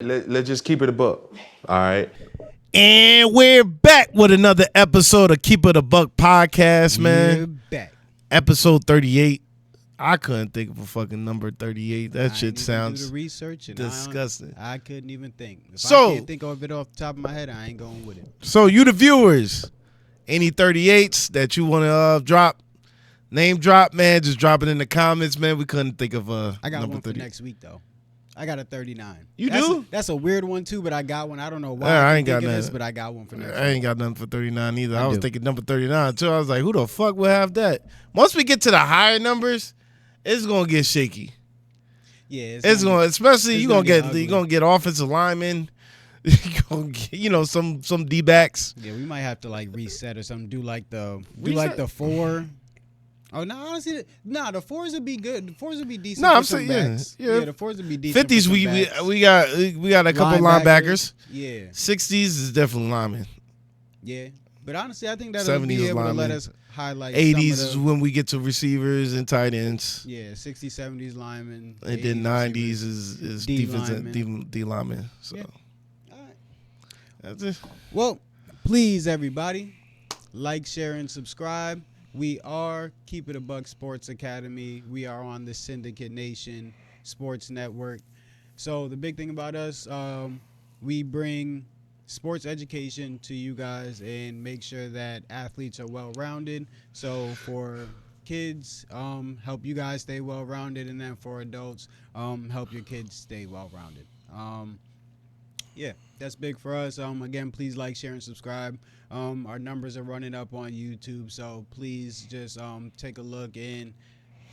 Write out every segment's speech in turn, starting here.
Let's just keep it a buck. All right. And we're back with another episode of Keep It a Buck podcast, man. You're back. Episode 38. I couldn't think of a fucking number 38. That I shit ain't even sounds do the research and disgusting. I couldn't even think. If So- I can't think of it off the top of my head, I ain't going with it. So you the viewers, any 38s that you want to drop, name drop, man, just drop it in the comments, man. We couldn't think of a I got number one for 30. next week though. I got a 39. You That's do? That's a weird one too, but I got one. I don't know why Yeah, I I ain't ain't got think of this, nothing. but I got one for next I week. ain't got nothing for 39 either. I I was do. thinking number 39 too. I was like, who the fuck will have that? Once we get to the higher numbers, it's gonna get shaky. Yeah, It's gonna, especially it's you gonna gonna get get ugly. you gonna get offensive linemen. You gonna get, some D backs. Yeah, we might have to like reset or something. Do like the Reset? 4. Oh no, honestly, the 4s would be good. The 4s would be decent. No, for I'm some saying, backs. yeah. The 4s would be decent. 50s for we some backs. we got a couple linebackers. Yeah, 60s is definitely linemen. yeah. But honestly, I think that'll 70s be is able to let linemen. us highlight 80s some is of the, when we get to receivers and tight ends. yeah, 60s, 70s linemen. And then 80s 90s receivers. is D defense and linemen. D linemen. So Yeah. All right. that's it. Well, please, everybody, like, share, and subscribe. We are Keep It a Buck Sports Academy. We are on the Syndicate Nation Sports Network. So the big thing about us, we bring sports education to you guys and make sure that athletes are well-rounded. So for kids, help you guys stay well-rounded, and then for adults, help your kids stay well-rounded. Yeah, that's big for us. Again, please like, share, and subscribe. Our numbers are running up on YouTube, so please just take a look and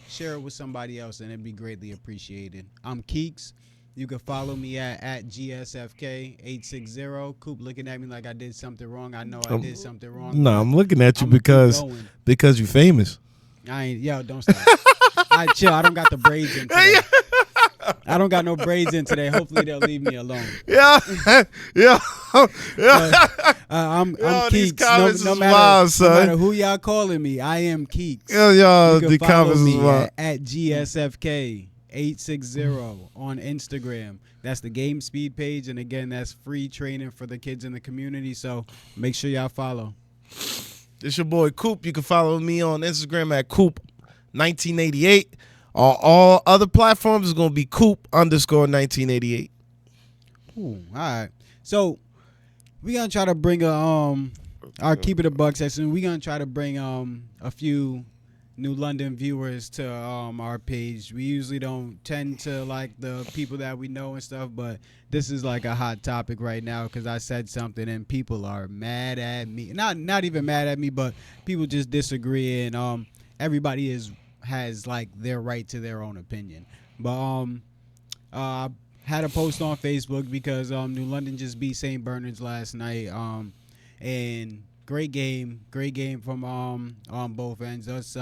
share it with somebody else, and it'd be greatly appreciated. I'm Keeks. You can follow me at GSFK860. Coop looking at me like I did something wrong. I know I did something wrong. No, I'm looking at you I'ma keep because going. you're famous. I ain't, yo, don't stop. I chill. I don't got the braids in today. I don't got no braids in today. Hopefully they'll leave me alone. Yeah, yeah, yeah. I'm Yo, these Keeks. comments No is matter, wild, son. no matter who y'all calling me, I am Keeks. Yeah, y'all, You can the follow comments is me wild. at GSFK860 on Instagram. That's the Game Speed page, and again, that's free training for the kids in the community. So make sure y'all follow. It's your boy Coop. You can follow me on Instagram at Coop1988. On all other platforms, it's gonna be Coop_1988. Ooh, all right. So we're gonna try to bring our Keep It a Buck session. We're gonna try to bring a few New London viewers to our page. We usually don't tend to like the people that we know and stuff, but this is like a hot topic right now because I said something and people are mad at me. Not even mad at me, but people just disagree, and everybody has like their right to their own opinion. But I had a post on Facebook because New London just beat St. Bernard's last night, and great game from on both ends. Us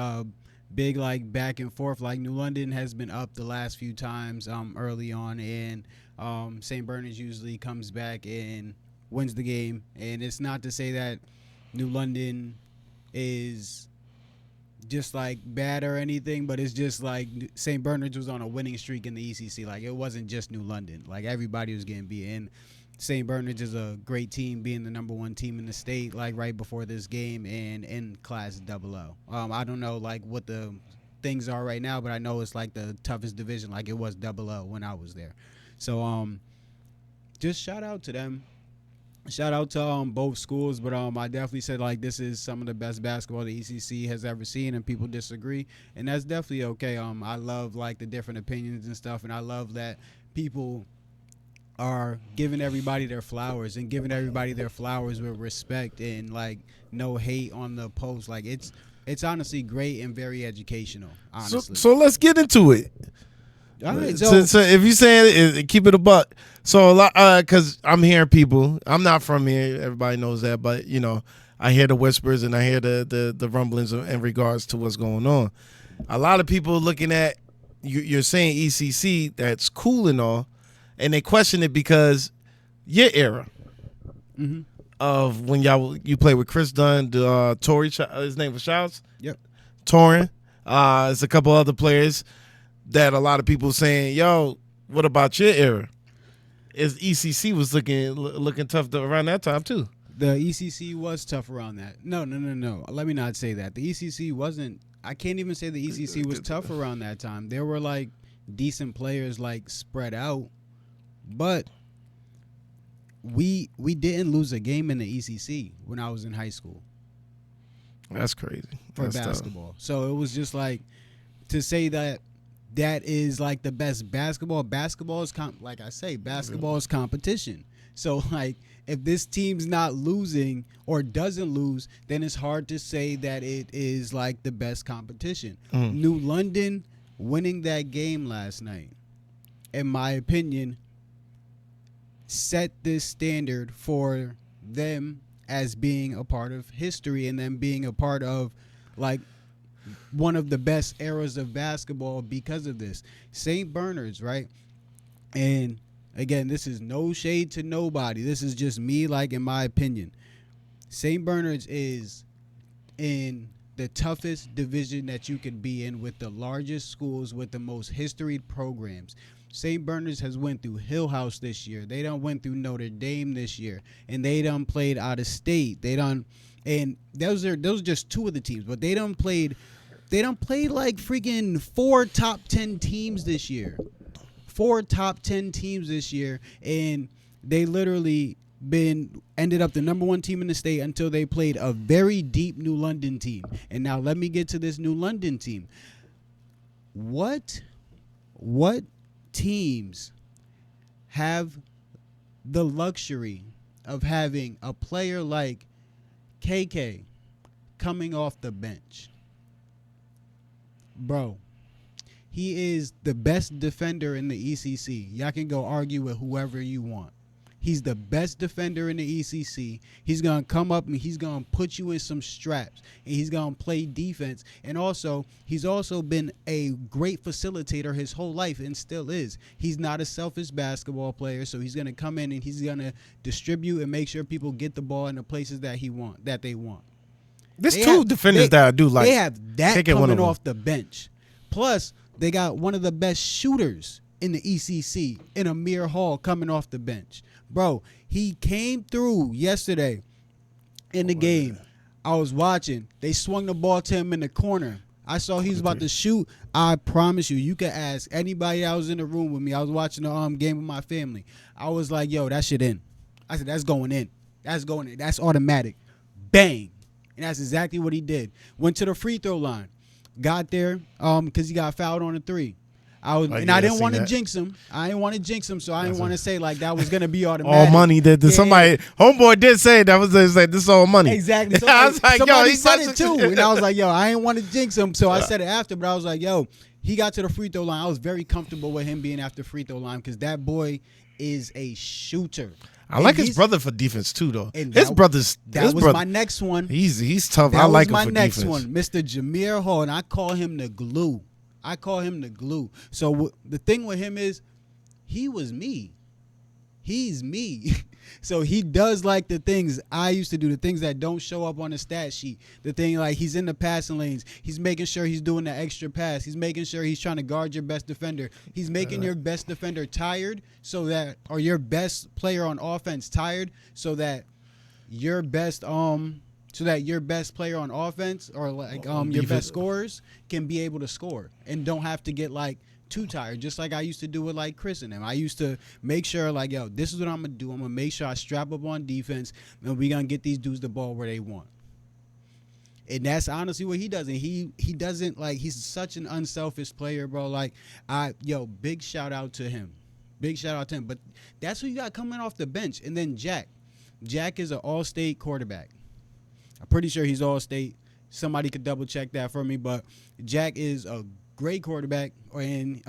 big like back and forth. Like New London has been up the last few times early on, and St. Bernard's usually comes back and wins the game. And it's not to say that New London is just like bad or anything, but it's just like St. Bernard's was on a winning streak in the ECC. Like it wasn't just New London. Like everybody was getting beat. And St. Bernard's is a great team, being the #1 team in the state. Like right before this game, and in Class AA. I don't know like what the things are right now, but I know it's like the toughest division. Like it was AA when I was there. So just shout out to them. Shout out to both schools, but I definitely said like this is some of the best basketball the ECC has ever seen, and people disagree, and that's definitely okay. I love like the different opinions and stuff, and I love that people are giving everybody their flowers and giving everybody their flowers with respect and like no hate on the post. Like it's honestly great and very educational. Honestly, So let's get into it. all right, So if you saying it, keep it a buck. So a lot, because I'm hearing people. I'm not from here. Everybody knows that, but I hear the whispers and I hear the rumblings in regards to what's going on. A lot of people looking at you're saying ECC, that's cool and all, and they question it because your era of when you played with Chris Dunn, Tory, his name was Shouts. Yep. Torin. There's a couple other players that a lot of people saying, yo, what about your era? ECC was looking tough around that time too. The ECC was tough around that. No. Let me not say that. The ECC wasn't. I can't even say the ECC was tough around that time. There were like decent players like spread out, but we didn't lose a game in the ECC when I was in high school. That's crazy For basketball. Tough. So it was just like to say that is like the best basketball. Basketball is like I say, basketball is competition. So like if this team's not losing or doesn't lose, then it's hard to say that it is like the best competition. New London winning that game last night, in my opinion, set this standard for them as being a part of history and them being a part of like one of the best eras of basketball because of this. St. Bernard's, right? And again, this is no shade to nobody. This is just me, like, in my opinion. St. Bernard's is in the toughest division that you could be in with the largest schools with the most historied programs. St. Bernard's has went through Hill House this year. They done went through Notre Dame this year. And they done played out of state. And those are just two of the teams. But they done played like freaking 4 top 10 teams this year. 4 top 10 teams this year, and they literally ended up the number 1 team in the state until they played a very deep New London team. And now let me get to this New London team. What teams have the luxury of having a player like KK coming off the bench? Bro, he is the best defender in the ECC. Y'all can go argue with whoever you want. He's the best defender in the ECC. He's going to come up and he's going to put you in some straps. And he's going to play defense. And also, he's also been a great facilitator his whole life and still is. He's not a selfish basketball player, so he's going to come in and he's going to distribute and make sure people get the ball in the places that they want. There's two defenders that I do like. They have that coming off the bench. Plus, they got one of the best shooters in the ECC in Amir Hall coming off the bench. Bro, he came through yesterday in the game. I was watching. They swung the ball to him in the corner. I saw he was about to shoot. I promise you can ask anybody that was in the room with me. I was watching the game with my family. I was like, yo, that shit in. I said, that's going in. That's going in. That's automatic. Bang. And that's exactly what he did. Went to the free throw line. Got there because he got fouled on a 3. I didn't want to jinx him. I didn't want to jinx him, so I didn't want to say like that was gonna be automatic. All money. Somebody homeboy did say that was like this is all money. Exactly. So I was like, somebody said it too, and I was like, yo, I didn't want to jinx him, so I said it after. But I was like, yo, he got to the free throw line. I was very comfortable with him being after free throw line because that boy is a shooter. I like his brother for defense too, though. That was my next one. He's tough. I like him for defense. That was my next one, Mr. Jameer Hall, and I call him the glue. So the thing with him is he was me. He's me. So he does like the things I used to do, the things that don't show up on the stat sheet. The thing like he's in the passing lanes. He's making sure he's doing the extra pass. He's making sure he's trying to guard your best defender. He's making your best defender tired or your best player on offense tired so that your best player on offense or like your best scorers can be able to score and don't have to get like too tired, just like I used to do with like Chris and them. I used to make sure like, yo, this is what I'm gonna do. I'm gonna make sure I strap up on defense and we're gonna get these dudes the ball where they want. And that's honestly what he does. And he doesn't like, he's such an unselfish player, bro. Like big shout out to him. But that's who you got coming off the bench. And then Jack is an all-state quarterback. I'm pretty sure he's all-state. Somebody could double check that for me, but Jack is a great quarterback, and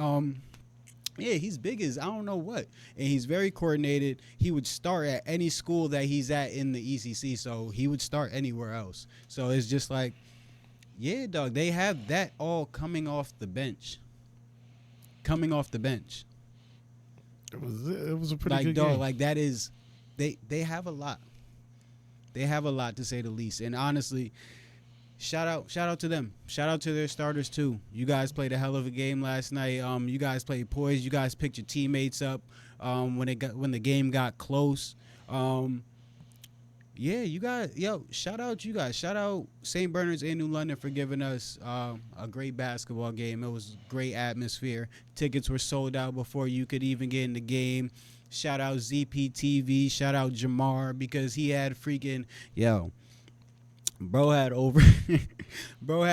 he's big as I don't know what, and he's very coordinated. He would start at any school that he's at in the ECC, so he would start anywhere else. So it's just like, yeah, dog, they have that all coming off the bench. It was a pretty like, good dog, game. like that is, they have a lot. They have a lot to say the least, and honestly, shout out to them. Shout out to their starters too. You guys played a hell of a game last night. You guys played poised. You guys picked your teammates up when the game got close. Yeah, you guys, shout out you guys. Shout out St. Bernard's and New London for giving us a great basketball game. It was great atmosphere. Tickets were sold out before you could even get in the game. Shout out ZPTV. Shout out Jamar because he had freaking, bro had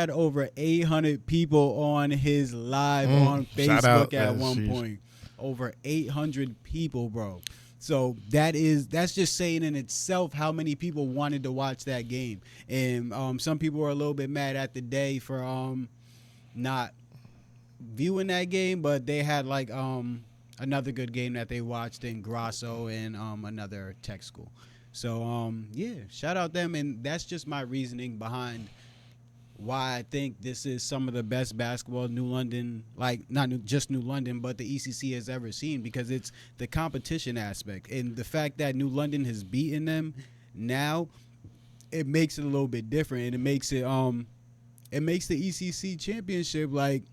over 800 people on his live on Facebook at one point. Over 800 people, bro. So that's just saying in itself how many people wanted to watch that game. And some people were a little bit mad at the day for not viewing that game, but they had like another good game that they watched in Grasso and another tech school. So shout out them, and that's just my reasoning behind why I think this is some of the best basketball New London, like just New London, but the ECC has ever seen, because it's the competition aspect and the fact that New London has beaten them now. It makes it a little bit different, and it makes the ECC championship like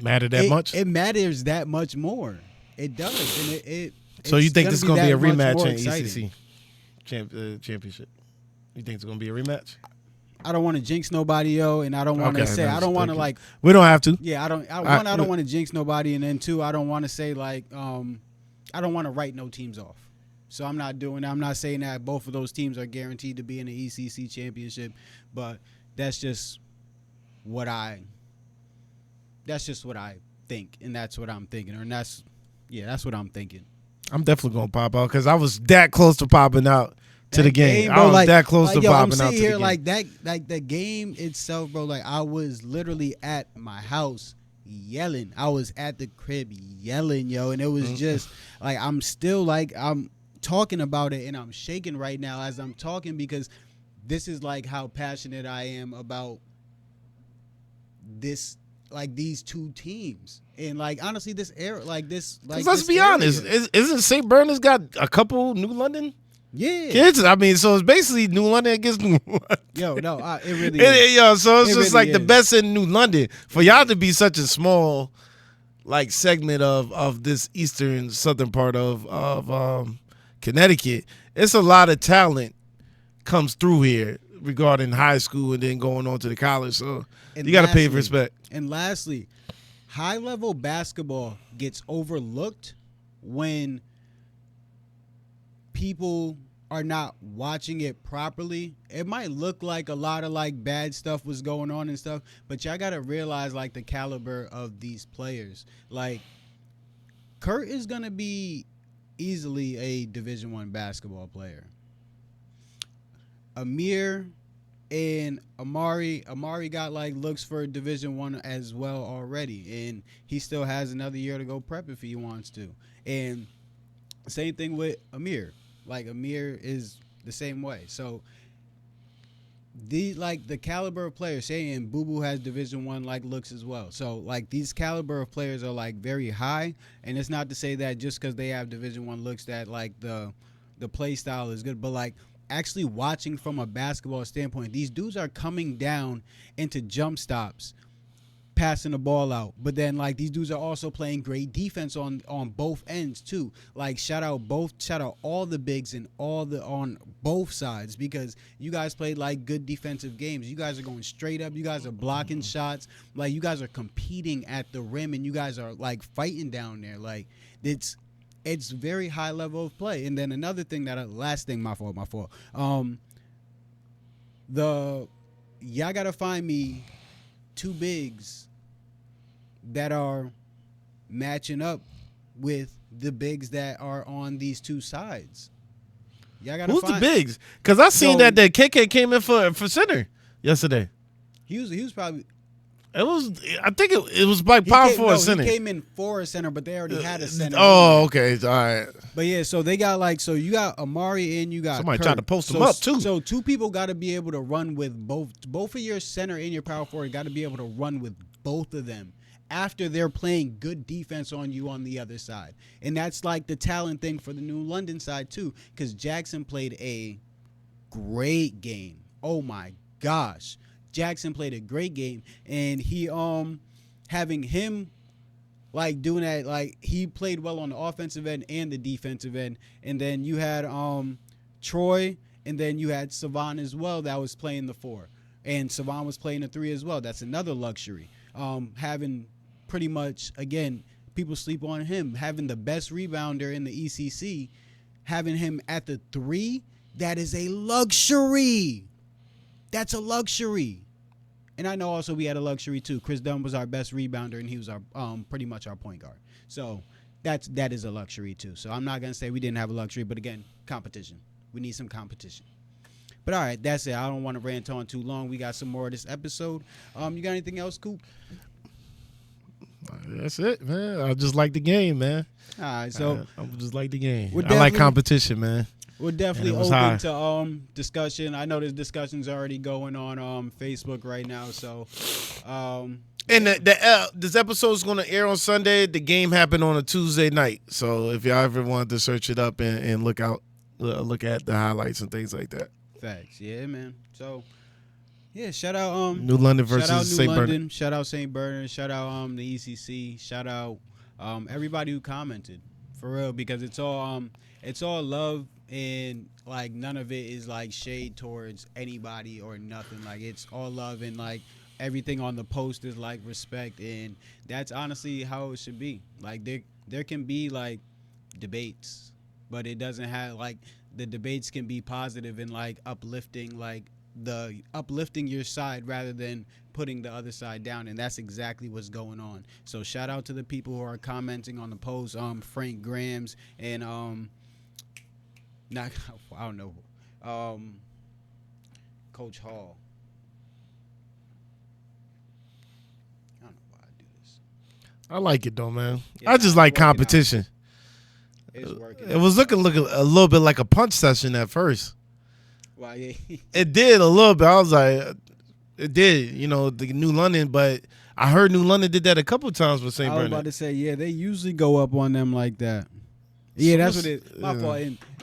matter that much. It matters that much more. It does, and So you think this is going to be a rematch in exciting. ECC championship? You think it's going to be a rematch? I don't want to jinx nobody, and I don't want to say, I don't want to like. We don't have to. Yeah, I don't want to jinx nobody, and then two, I don't want to say like, I don't want to write no teams off. So I'm not doing that. I'm not saying that both of those teams are guaranteed to be in the ECC championship, but that's just what I think, and that's what I'm thinking, and that's what I'm thinking. I'm definitely gonna pop out because I was that close to popping out to the game. Bro, I was that close to popping I'm out to the here, game. like that, like the game itself, bro. Like I was literally at my house yelling. I was at the crib yelling, and it was just like I'm still like I'm talking about it, and I'm shaking right now as I'm talking, because this is like how passionate I am about this, like these two teams. And like honestly, this era, like this, like let's be honest, isn't St. Bernard's got a couple New London kids? I mean, so it's basically New London against New London. It really is. So it's It just really like the is. best in New London for y'all to be such a small like segment of this southern part of Connecticut. It's a lot of talent comes through here regarding high school and then going on to the college. So you got to pay respect. And lastly, high-level basketball gets overlooked when people are not watching it properly. It might look like a lot of like bad stuff was going on and stuff, but y'all got to realize like the caliber of these players. Like Kurt is going to be easily a Division I basketball player. Amir and Amari got like looks for Division I as well already, and he still has another year to go prep if he wants to. And same thing with Amir. Like Amir is the same way. So the caliber of players, saying Boo Boo has Division I like looks as well. So like these caliber of players are like very high, and it's not to say that just because they have Division I looks that like the play style is good, but like actually watching from a basketball standpoint, these dudes are coming down into jump stops, passing the ball out, but then like these dudes are also playing great defense on both ends too. Like shout out all the bigs and on both sides, because you guys played like good defensive games. You guys are going straight up, you guys are blocking shots, like you guys are competing at the rim, and you guys are like fighting down there. Like it's very high level of play. And then another thing my fault. Y'all gotta find me two bigs that are matching up with the bigs that are on these two sides. Y'all gotta Who's the bigs? Because I seen that KK came in for center yesterday. He was probably. I think it was by power forward center. He came in for a center, but they already had a center. Oh, okay, all right. But yeah, so they got so you got Amari and you got somebody Kurt. tried to post him up too. So two people got to be able to run with both of your center and your power forward got to be able to run with both of them after they're playing good defense on you on the other side. And that's like the talent thing for the New London side too, because Jackson played a great game. Oh my gosh, Jackson played a great game, and he having him like doing that, like he played well on the offensive end and the defensive end, and then you had Troy, and then you had Savon as well that was playing the 4, and Savon was playing the 3 as well. That's another luxury. Having pretty much, again, people sleep on him, having the best rebounder in the ECC, having him at the 3, that is a luxury. That's a luxury. And I know also we had a luxury too. Chris Dunn was our best rebounder, and he was our pretty much our point guard. So that is a luxury too. So I'm not gonna say we didn't have a luxury, but again, competition. We need some competition. But all right, that's it. I don't want to rant on too long. We got some more of this episode. You got anything else, Coop? That's it, man. I just like the game, man. All right, so I just like the game. We're I like definitely- competition, man. we're definitely And it was open high. to discussion. I know there's discussions already going on Facebook right now. So And this episode is going to air on Sunday. The game happened on a Tuesday night. So if y'all ever wanted to search it up and look at the highlights and things like that. facts, yeah, man. So yeah, shout out New London shout out versus New St. Bernard. London, shout out St. Bernard, shout out the ECC, shout out everybody who commented, for real, because it's all love, and like none of it is like shade towards anybody or nothing. Like it's all love, and like everything on the post is like respect, and that's honestly how it should be. Like there can be like debates, but it doesn't have like the debates can be positive and like uplifting your side rather than putting the other side down, and that's exactly what's going on. So shout out to the people who are commenting on the post, Frank Grams and not I don't know, Coach Hall. I don't know why I do this. I like it though, man. Yeah, I just it's like working out. competition. It's working. It was looking a little bit like a punch session at first. Why? Yeah. It did a little bit. I was like, it did, the New London, but I heard New London did that a couple times with St. I was Bernard. about to say, yeah, they usually go up on them like that. Yeah, that's what it. My Yeah. fault.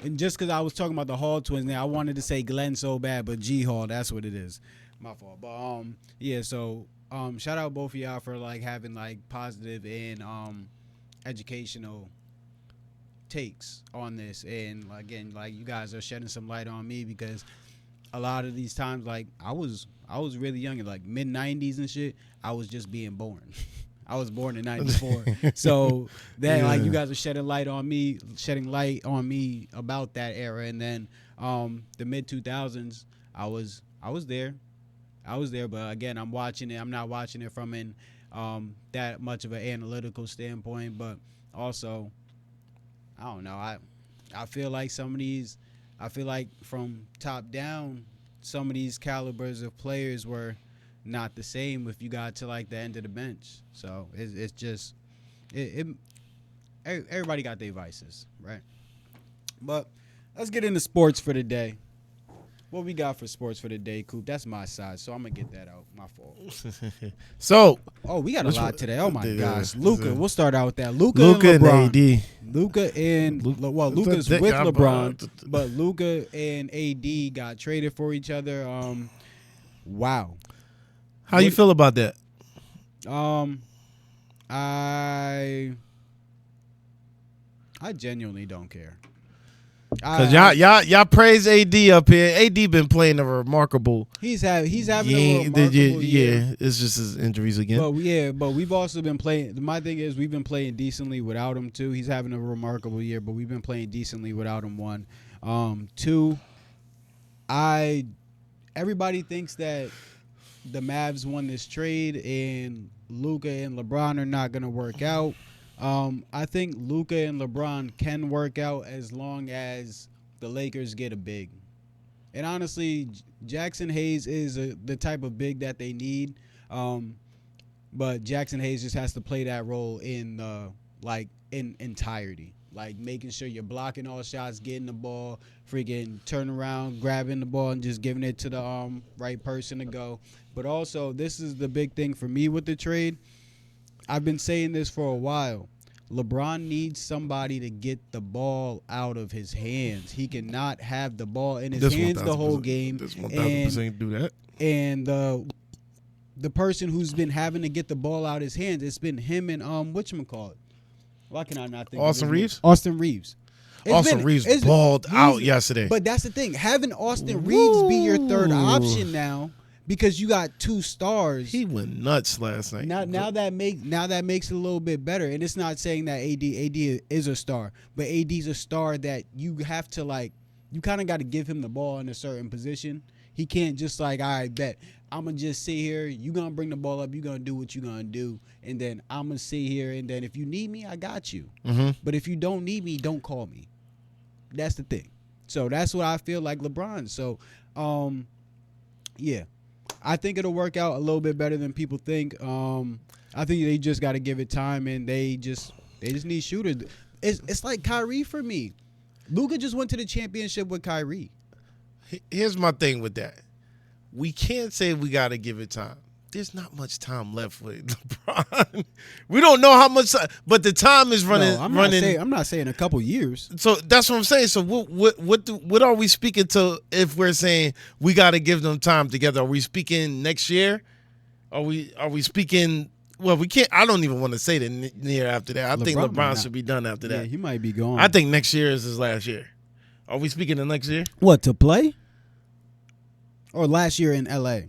And just because I was talking about the Hall twins, now I wanted to say Glenn so bad, but G Hall, that's what it is. My fault. But yeah. So shout out both of y'all for like having like positive and educational takes on this, and again, like you guys are shedding some light on me, because a lot of these times, like I was really young in like mid 90s and shit. I was just being born. I was born in 94. So that like you guys are shedding light on me about that era. And then the mid 2000s, I was there. But again, I'm watching it. I'm not watching it from that much of an analytical standpoint, but also I don't know. I feel like from top down, some of these calibers of players were not the same if you got to like the end of the bench. So it's just everybody got their vices, right? But let's get into sports for the day. What we got for sports for the day, Coop? That's my side, so I'm gonna get that out. My fault. So, We got a lot today. Oh my Yeah, gosh, yeah. Luka. We'll start out with that. Luka and LeBron. AD. Luka and Luka's Luka- with I'm, LeBron, but Luka and AD got traded for each other. Wow. How you feel about that? I genuinely don't care. Because y'all praise AD up here. AD been playing a remarkable. He's having a game. remarkable year. Yeah, it's just his injuries again. But we've also been playing. My thing is we've been playing decently without him too. He's having a remarkable year, but we've been playing decently without him. One, two. Everybody thinks that the Mavs won this trade and Luka and LeBron are not gonna work out. I think Luka and LeBron can work out as long as the Lakers get a big. And honestly, Jackson Hayes is the type of big that they need. But Jackson Hayes just has to play that role in entirety. Like making sure you're blocking all shots, getting the ball, freaking turn around, grabbing the ball, and just giving it to the right person to go. But also, this is the big thing for me with the trade. I've been saying this for a while. LeBron needs somebody to get the ball out of his hands. He cannot have the ball in his hands the whole game. This 1,000% do that. And the person who's been having to get the ball out of his hands, it's been him and whatchamacallit. Why can I not think Austin of Reeves? Austin Reeves. Reeves balled out yesterday. But that's the thing. Having Austin Reeves be your third option now, because you got 2 stars. He went nuts last night. Now that makes it a little bit better. And it's not saying that AD is a star, but AD's a star that you have to you kind of got to give him the ball in a certain position. He can't just all right, bet I'm gonna just sit here. You gonna bring the ball up. You gonna do what you gonna do, and then I'm gonna sit here. And then if you need me, I got you. Mm-hmm. But if you don't need me, don't call me. That's the thing. So that's what I feel like LeBron. So, yeah, I think it'll work out a little bit better than people think. I think they just got to give it time, and they just need shooters. It's like Kyrie for me. Luka just went to the championship with Kyrie. Here's my thing with that. We can't say we got to give it time. There's not much time left with LeBron. We don't know how much time, but the time is running. No, I'm not saying a couple years. So that's what I'm saying. So what are we speaking to if we're saying we got to give them time together? Are we speaking next year? Are we speaking? Well, we can't. I don't even want to say the year after that. I think LeBron should be done after that. Yeah, he might be gone. I think next year is his last year. Are we speaking of next year? What, to play? Or last year in LA?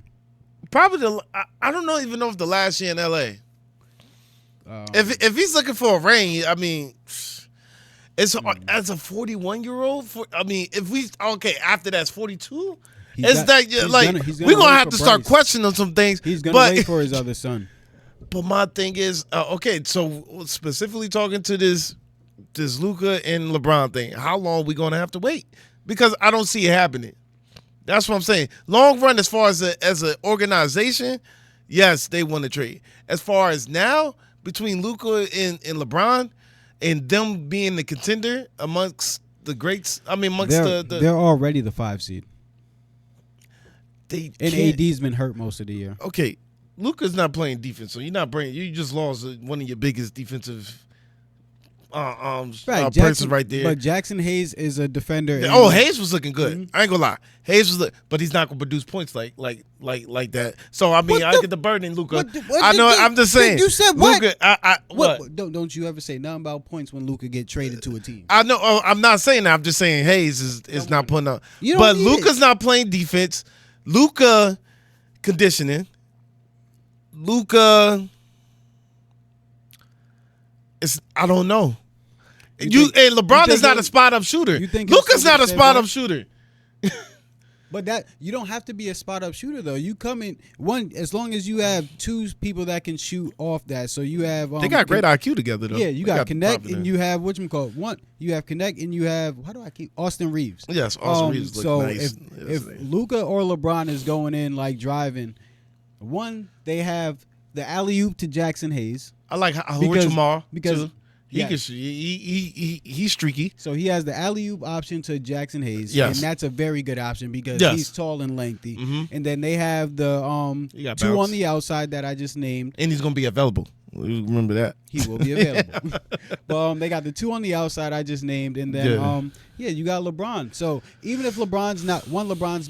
Probably I don't even know if the last year in LA. If he's looking for a ring, I mean, it's as a 41-year-old. I mean, if we after that's 42. We're gonna have to start questioning some things. He's gonna wait for his other son. But my thing is, so specifically talking to this Luka and LeBron thing, how long we gonna have to wait? Because I don't see it happening. That's what I'm saying. Long run, as far as an organization, yes, they want to trade. As far as now, between Luka and LeBron, and them being the contender amongst the greats, they're already the 5 seed. And AD's been hurt most of the year. Okay, Luka's not playing defense, so you just lost one of your biggest defensive person right there. But Jackson Hayes is a defender. Hayes was looking good. Mm-hmm. I ain't gonna lie. Hayes was, but he's not gonna produce points like that. So I mean, I get the burden, Luka. I know. I'm just saying. You said what? Luka, what? Don't you ever say nothing about points when Luka get traded to a team? I know. I'm not saying that. I'm just saying Hayes is not putting up. But Luka's not playing defense. Luka conditioning. Luka. I don't know. And LeBron is not a spot up shooter. Luka's not a spot up shooter. But that you don't have to be a spot up shooter though. You come in as long as you have 2 people that can shoot off that. So you have they got great IQ together though. Yeah, you got Connect and you have one. You have Connect and you have Austin Reeves. Yes, Austin Reeves looks nice. If Luka or LeBron is going in like driving, they have the alley-oop to Jackson Hayes. I like Jamal because too. He's streaky. So he has the alley-oop option to Jackson Hayes, yes. And that's a very good option because he's tall and lengthy. Mm-hmm. And then they have the 2 on the outside that I just named, and he's gonna be available. Remember that he will be available. But they got the 2 on the outside I just named, and then you got LeBron. So even if LeBron's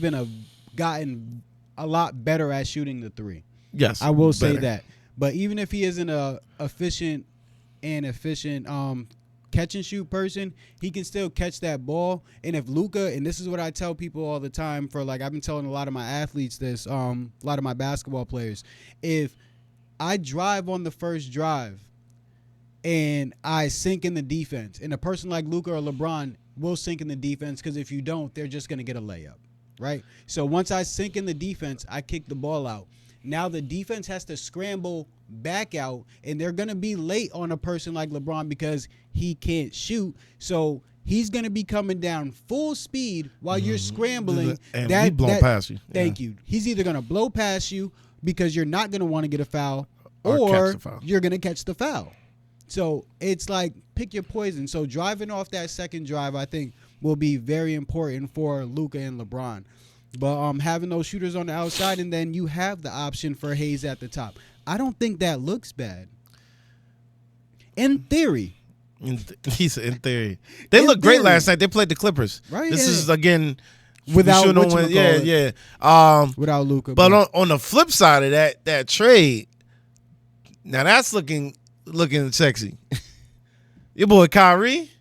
gotten a lot better at shooting the 3. Yes, I will say that. But even if he isn't a efficient catch and shoot person, he can still catch that ball. And if Luka, and this is what I tell people all the time I've been telling a lot of my athletes this, a lot of my basketball players, if I drive on the first drive and I sink in the defense, and a person like Luka or LeBron will sink in the defense because if you don't, they're just going to get a layup, right? So once I sink in the defense, I kick the ball out. Now the defense has to scramble back out, and they're going to be late on a person like LeBron because he can't shoot. So he's going to be coming down full speed while you're scrambling. And he blow past you. Thank you. He's either going to blow past you because you're not going to want to get a foul, or you're going to catch the foul. So it's like pick your poison. So driving off that second drive, I think, will be very important for Luka and LeBron. But having those shooters on the outside, and then you have the option for Hayes at the top. I don't think that looks bad. In theory. He said, in theory. They looked great last night. They played the Clippers. Right. This is, again, Without yeah. Without Luka. But on the flip side of that trade, now that's looking sexy. Your boy Kyrie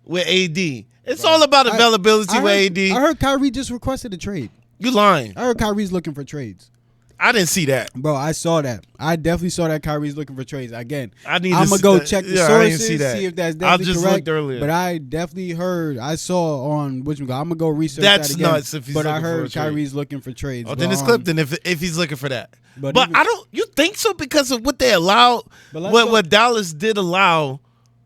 with AD. It's all about availability with AD. I heard Kyrie just requested a trade. You lying. I heard Kyrie's looking for trades. I didn't see that. Bro, I saw that. I definitely saw that Kyrie's looking for trades. Again, I'm going to go check the sources, see if that's definitely just correct. Looked earlier. But I definitely heard, I saw on which I'm going to go research that's that again. Nuts if he's but I looking heard for a Kyrie's looking for trades. Oh, then it's Clifton if he's looking for that. But even, I don't. You think so because of what they allowed, what Dallas did allow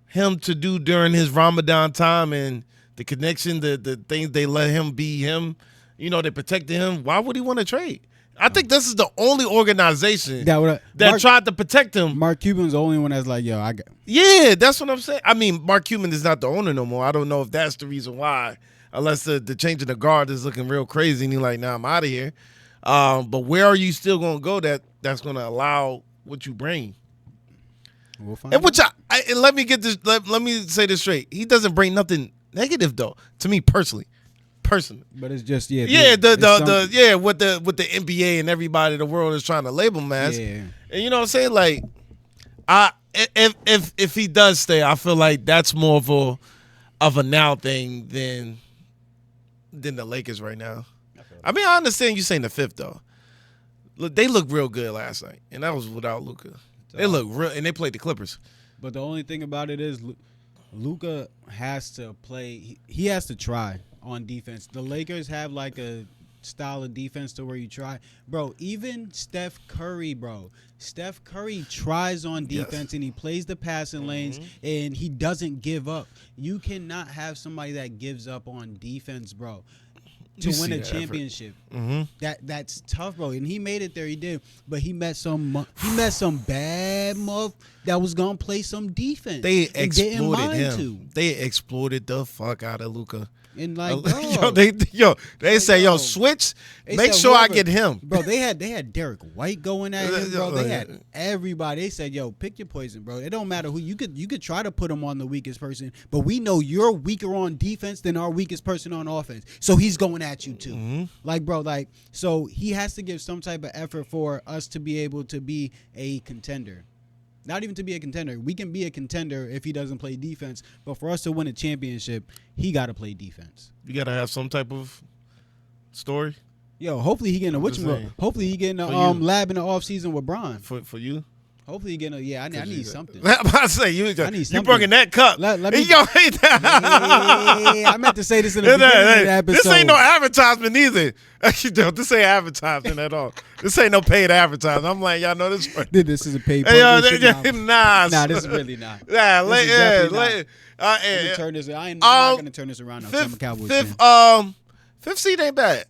him to do during his Ramadan time and the connection, the things they let him be him. You know, they protected him. Why would he want to trade? I think this is the only organization that tried to protect him. Mark Cuban's the only one that's like, yo, I got. Yeah, that's what I'm saying. I mean, Mark Cuban is not the owner no more. I don't know if that's the reason why, unless the change in the guard is looking real crazy and he's like, nah, I'm out of here. But where are you still going to go that's going to allow what you bring? We'll find and which and let me get this. Let me say this straight. He doesn't bring nothing negative though to me personally. But it's just what the NBA and everybody in the world is trying to label him as. Yeah. And you know what I'm saying? Like, if he does stay, I feel like that's more of a now thing than the Lakers right now. I mean, I understand you saying the fifth though. Look, they looked real good last night, and that was without Luka. They look real, and they played the Clippers. But the only thing about it is Luka has to play. He has to try on defense. The Lakers have like a style of defense to where you try. Bro, even Steph Curry tries on defense and he plays the passing lanes and he doesn't give up. You cannot have somebody that gives up on defense, bro, to win a championship. That's tough, bro. And he made it there, he did. But he met some bad muff that was gonna play some defense. They exploited him. They exploited the fuck out of Luka. And like, bro, they say, switch. Make sure I get him, bro. They had Derek White going at him, bro. They had everybody. They said, yo, pick your poison, bro. It don't matter who you could try to put him on the weakest person, but we know you're weaker on defense than our weakest person on offense. So he's going at you too, like, bro, like. So he has to give some type of effort for us to be able to be a contender. Not even to be a contender. We can be a contender if he doesn't play defense. But for us to win a championship, he got to play defense. You got to have some type of story. Yo, hopefully he getting a hopefully he getting a lab in the offseason with Bron. For you? Hopefully he getting I need something. I say you bringing that cup. Let me, you gonna hate that. I meant to say this in the beginning of the episode. This ain't no advertisement either. Actually, this ain't advertisement at all. This ain't no paid advertisement. I'm like, y'all know this. This is a paid publicity. Nah, this is really not. Nah, turn this. I'm not gonna turn this around. I'm a Cowboys fan. Fifth seed ain't bad.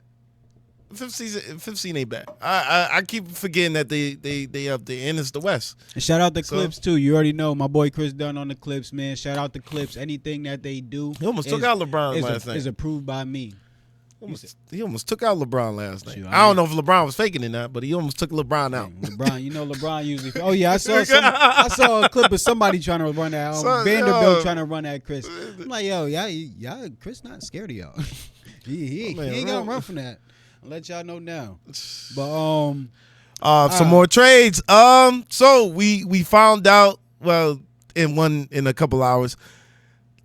Fifth seed ain't bad. I keep forgetting that they up there and it's the West. And shout out the Clips too. You already know my boy Chris Dunn on the Clips, man. Shout out the Clips. Anything that they do, he almost took out LeBron last night. Is approved by me. He almost took out LeBron last night. I don't know if LeBron was faking it or not, but he almost took LeBron out. LeBron usually. Oh yeah, I saw a clip of somebody trying to run at Vanderbilt trying to run at Chris. I'm like, yo, y'all, Chris not scared of y'all. he ain't gonna run from that. I'll let y'all know now. But some more trades. So we found out in a couple hours.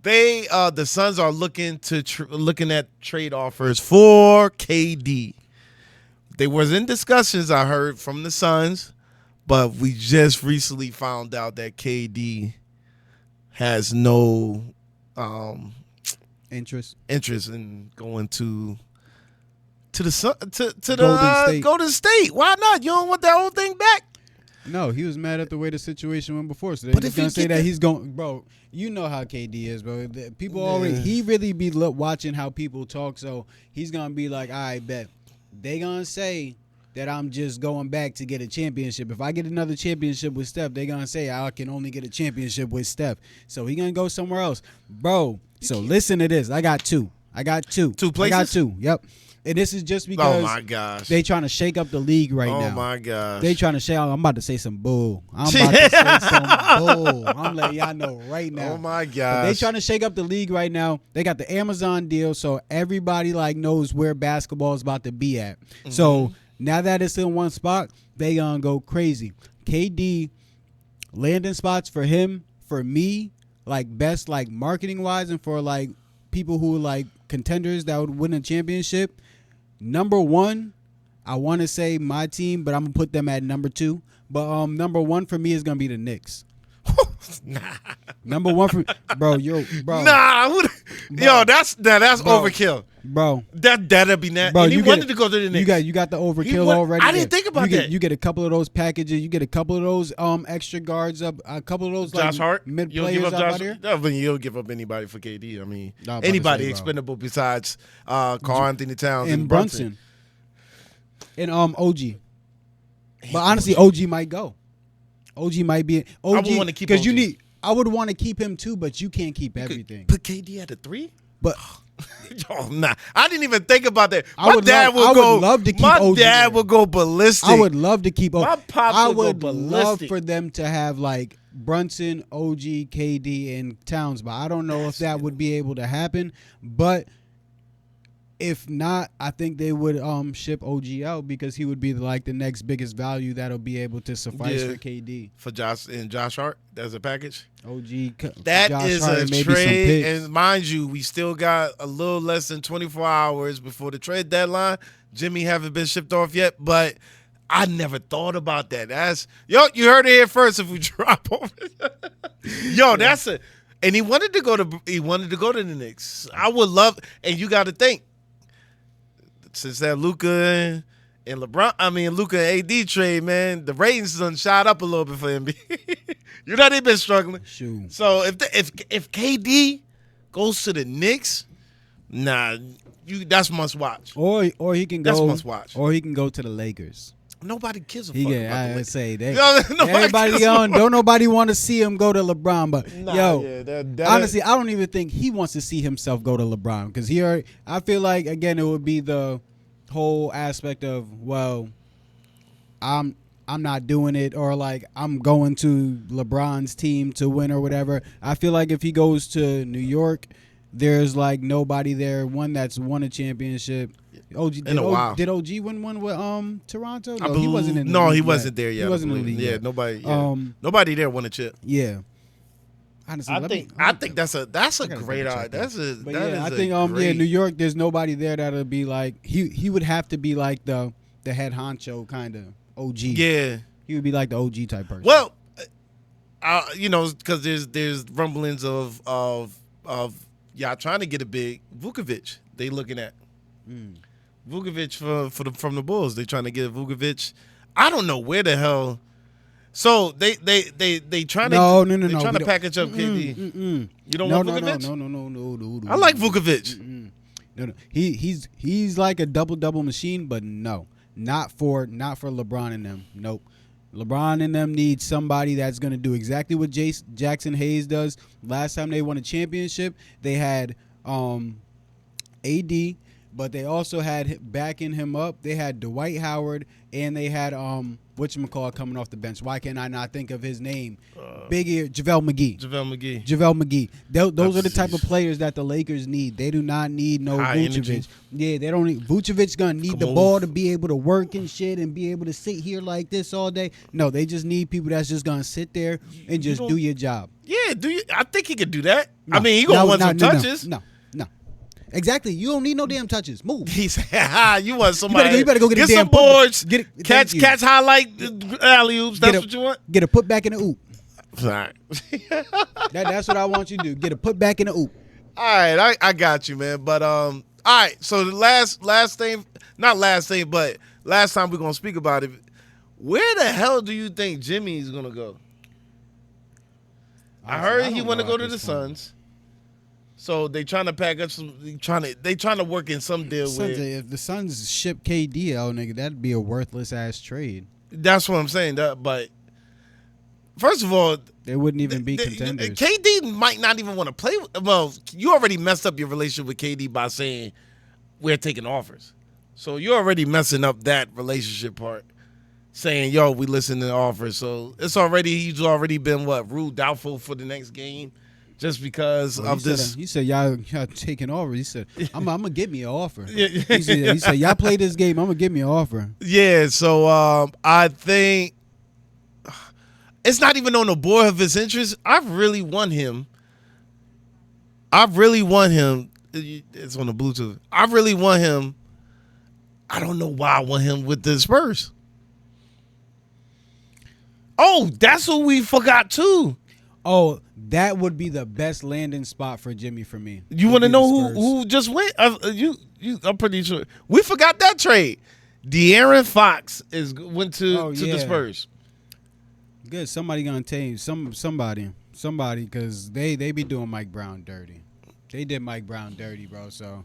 The Suns are looking at trade offers for KD. They was in discussions, I heard, from the Suns, but we just recently found out that KD has no interest in going to the Golden State. Why not? You don't want that whole thing back? No, he was mad at the way the situation went before. So they're gonna say that he's going, bro. You know how KD is, bro. People already. He really be watching how people talk. So he's gonna be like, all right, bet. They gonna say that I'm just going back to get a championship. If I get another championship with Steph, they gonna say I can only get a championship with Steph. So he gonna go somewhere else, bro. So listen to this. I got two. Two places? I got two. Yep. And this is just Oh because my gosh. they trying to shake up the league right now. Oh my gosh. They trying to shake. I'm about to say some bull. I'm about to say some bull. I'm letting y'all know right now. Oh my But gosh. they trying to shake up the league right now. They got the Amazon deal, so everybody like knows where basketball is about to be at. So now that it's in one spot, they gonna go crazy. KD landing spots for him, for me, like best like marketing wise, and for like people who like contenders that would win a championship. Number one, I want to say my team, but I'm gonna put them at number 2. But number 1 for me is gonna be the Knicks. Nah. Number 1 for bro. Nah. Yo, that's overkill. Bro, That'd be nasty. Bro, And he you wanted get- to go to the Knicks. you got the overkill already. I didn't think about that. You get a couple of those packages. You get a couple of those extra guards up. A couple of those Josh like Hart, mid you don't players give up out Josh. there. No, I mean, you don't give up anybody for KD. I mean, Nah, I'm about to anybody say, bro. expendable besides Carl Anthony Towns And and Brunson. And OG. But honestly, OG might go. OG might be OG. I would wanna keep because you OG. need. I would want to keep him too, but you can't keep everything. Put KD at a 3. But Oh, nah. I didn't even think about that. I would love to keep My OG dad there. would go ballistic. I would love to keep. My pops I would go would love ballistic. for them to have like Brunson, OG, KD, and Towns, but I don't know if that would be able to happen. But if not, I think they would ship OG out because he would be like the next biggest value that'll be able to suffice Yeah. for KD. For Josh Hart. That's a package. OG, That Josh is Hart, a maybe some trade, picks. and mind you, we still got a little less than 24 hours before the trade deadline. Jimmy haven't been shipped off yet, but I never thought about that. That's you heard it here first. If we drop over, that's a, and he wanted to go to the Knicks. I would love, and you got to think since that Luka and Luka and AD trade, man, the ratings done shot up a little bit for NBA. You know they've been struggling. Shoot. So if KD goes to the Knicks, that's must watch. Or he can That's go. must watch. Or he can go to the Lakers. Nobody gives a fuck He about get, the I Lakers. say they. Yo, nobody Everybody gives a on. fuck. Don't nobody want to see him go to LeBron, but That- honestly, I don't even think he wants to see himself go to LeBron because I feel like again it would be the whole aspect of I'm not doing it or like I'm going to LeBron's team to win or whatever. I feel like if he goes to New York, there's like nobody there. One that's won a championship. In a while. Did OG win one with Toronto? I No, he wasn't in. The No, league he yet. wasn't there yet. He I wasn't in the believe. league. Yeah, yet. nobody. Yeah. Nobody there won a chip. Yeah. Honestly, I think that's a gotta great double idea. check that. But That yeah, I is a think great- New York, there's nobody there that'll be like he would have to be like the head honcho kind of OG. Yeah. He would be like the OG type person. Well, because there's rumblings of y'all trying to get a big Vukovic. They looking at Vukovic from the Bulls. They trying to get Vukovic. I don't know where the hell. So they trying to No. They We trying to don't- package up KD. You don't want Vukovic? No. I like Vukovic. No. He's like a double machine, but no, not for LeBron and them. Nope. LeBron and them need somebody that's going to do exactly what Jackson Hayes does. Last time they won a championship, they had AD, but they also had backing him up. They had Dwight Howard and they had whatchamacallit coming off the bench. Why can't I not think of his name? Big ear, JaVale McGee. JaVale McGee. Those are the type of players that the Lakers need. They do not need no High Vucevic. energy. Yeah, they don't need Vucevic's gonna need the Come ball on. to be able to work and shit and be able to sit here like this all day. No, they just need people that's just gonna sit there and just don't- do your job. Yeah, do you? I think he could do that. No, I mean, he gonna want some touches. No. Exactly. You don't need no damn touches. Move. He said, you want somebody. You better go get a damn some put- boards. get it- catch thank you. highlight alley oops. That's Get a- what you want. Get a put back in the oop. All right. That's what I want you to do. Get a put back in the oop. All right, I got you, man. But all right. So the last thing, not last thing, but last time we're gonna speak about it. Where the hell do you think Jimmy's gonna go? I heard he want to go to the Suns. So they trying to pack up some. They trying to work in some deal with. If the Suns ship KD out, nigga, that'd be a worthless ass trade. That's what I'm saying. But first of all, They wouldn't even be contenders. KD might not even want to play. Well, you already messed up your relationship with KD by saying we're taking offers. So you're already messing up that relationship part. Saying, yo, we listen to the offer. So he's already been ruled doubtful for the next game just because of this. He said y'all taking over. He said, I'm gonna get me an offer. He said y'all play this game, I'm gonna get me an offer. Yeah, so I think it's not even on the board of his interest. I really want him. It's on the Bluetooth. I really want him. I don't know why I want him with the Spurs. Oh, that's what we forgot too. Oh, that would be the best landing spot for Jimmy for me. You want to know who just went? I'm pretty sure we forgot that trade. De'Aaron Fox went to the Spurs. Good. Somebody gonna tame somebody because they be doing Mike Brown dirty. They did Mike Brown dirty, bro. So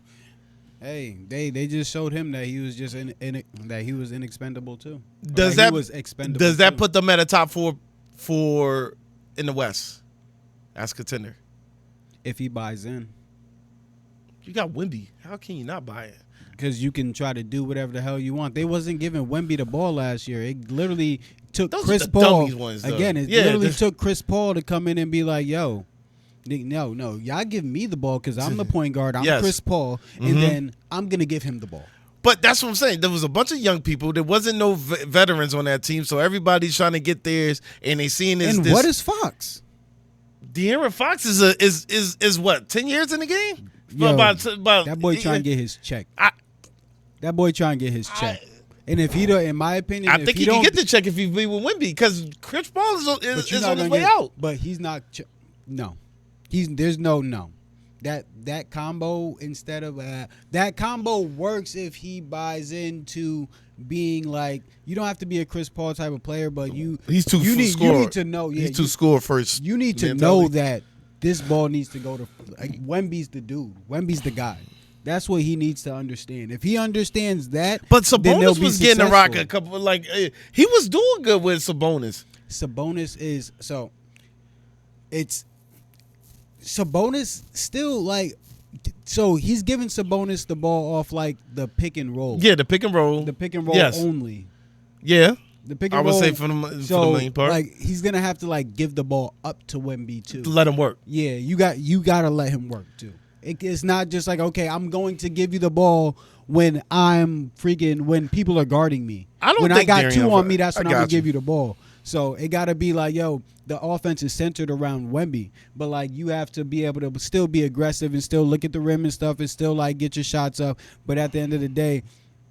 hey, they just showed him that he was just that he was inexpendable too. Does that put them at a top four in the West as contender? If he buys in, you got Wemby. How can you not buy it? Because you can try to do whatever the hell you want. They wasn't giving Wemby the ball last year. It literally took Chris Paul again. It literally took Chris Paul to come in and be like, "Yo, no, y'all give me the ball because I'm the point guard. I'm Chris Paul, and then I'm gonna give him the ball." But that's what I'm saying. There was a bunch of young people. There wasn't no veterans on that team, so everybody's trying to get theirs, and they seeing this. And what is Fox? De'Aaron Fox is what, 10 years in the game? Yo, that boy trying to get his check. That boy trying to get his check. And if he don't, in my opinion, I think he can get the check if he be with Wemby because Chris Paul is on his way out. But he's not. No, there's no. That combo instead of that combo works if he buys into being like, you don't have to be a Chris Paul type of player, but he's too you need to know. He's too score first. You need to know that this ball needs to go to Wemby's the dude. Wemby's the guy. That's what he needs to understand. If he understands that, but Sabonis was getting a rock a couple he was doing good with Sabonis. Sabonis is so. It's Sabonis still so he's giving Sabonis the ball off the pick and roll. Yeah, the pick and roll. The pick and roll only. Yeah. The pick and roll. I would say for the main part. He's gonna have to give the ball up to Wemby too. To let him work. Yeah, you gotta let him work too. It's not just okay, I'm going to give you the ball when when people are guarding me. When I got two on me, that's when I'm gonna give you the ball. So it gotta be the offense is centered around Wemby, but you have to be able to still be aggressive and still look at the rim and stuff and still get your shots up. But at the end of the day,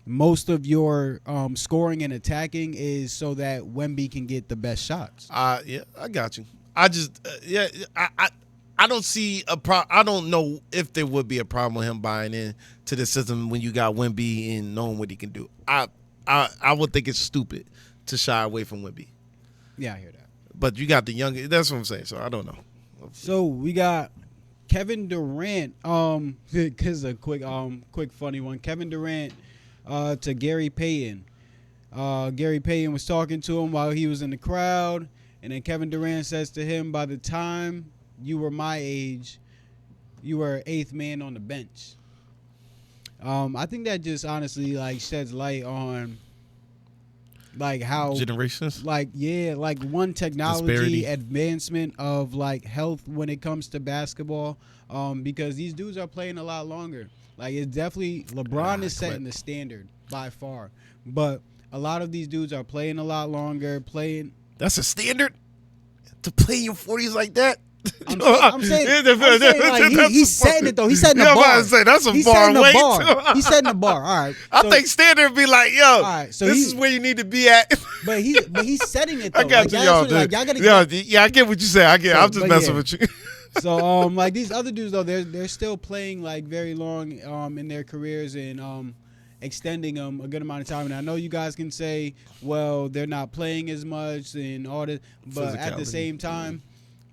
most of your scoring and attacking is so that Wemby can get the best shots. Yeah, I got you. I just I don't see I don't know if there would be a problem with him buying in to the system when you got Wemby and knowing what he can do. I would think it's stupid to shy away from Wemby. Yeah, I hear that. But you got the young. That's what I'm saying. So I don't know. So we got Kevin Durant. Because a quick funny one. Kevin Durant to Gary Payton. Gary Payton was talking to him while he was in the crowd, and then Kevin Durant says to him, "By the time you were my age, you were eighth man on the bench." I think that just honestly sheds light on how generations, one technology disparity. Advancement of health when it comes to basketball, because these dudes are playing a lot longer. It's definitely LeBron is setting the standard by far, but a lot of these dudes are playing a lot longer. That's a standard to play in your 40s like that. I'm saying he's setting it though. He's setting the bar. I was say that's a bar. He's setting the bar. All right. I think standard would be yo. All right, so this is where you need to be at. but he's setting it though. I got you, y'all. Yeah, I get what you say. I get. I'm just messing with you. So these other dudes though, they're still playing very long in their careers and extending them a good amount of time. And I know you guys can say, well, they're not playing as much and all that, but at the same time.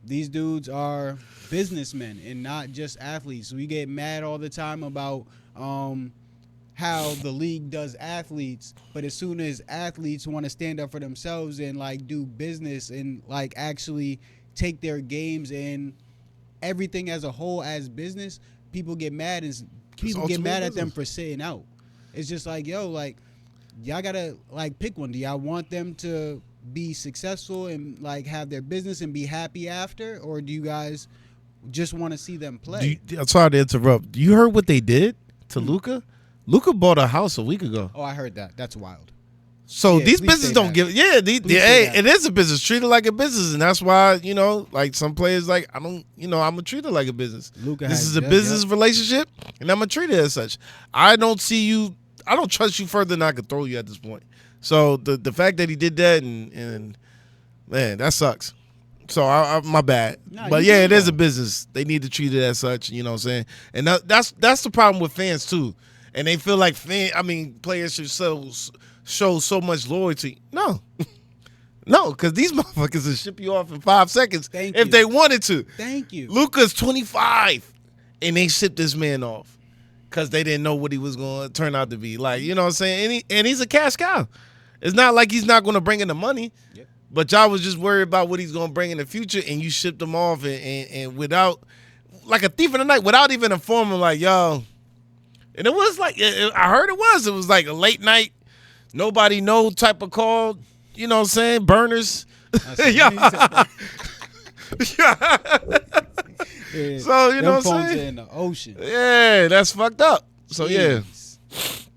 These dudes are businessmen and not just athletes. We get mad all the time about how the league does athletes, but as soon as athletes want to stand up for themselves and do business and actually take their games and everything as a whole as business, people get mad and people get mad at them for sitting out. It's just like, yo, like, y'all gotta like pick one. Do y'all want them to be successful and like have their business and be happy after, or do you guys just want to see them play? I'm sorry to interrupt. You heard what they did to Luka? Luka bought a house a week ago. Oh, I heard that. That's wild. So Yeah, these please businesses say don't that. give. Yeah, say that. it is a business. Treat it like a business, and that's why like some players like I'm gonna treat it like a business. Luka This has is a that, business yep. relationship, and I'm gonna treat it as such. I don't trust you further than I could throw you at this point. So the fact that he did that and man, that sucks. So my bad. Nah, But you yeah, good it is a though. business. They need to treat it as such. You know what I'm saying? And that's the problem with fans too. And they feel like players should show so much loyalty. No. No, because these motherfuckers will ship you off in 5 seconds Thank if you. they wanted to. Thank you. Luka's 25, and they shipped this man off because they didn't know what he was going to turn out to be. Like, you know what I'm saying? And he's a cash cow. It's not like he's not going to bring in the money, Yep. but y'all was just worried about what he's going to bring in the future, and you shipped him off and without, like a thief in the night, without even informing, like, yo. And it was like, I heard it was like a late night, nobody know type of call, you know what I'm saying? Burners. Yeah. So, you know Them what I'm phones saying? are in the ocean. Yeah, that's fucked up. So, yeah.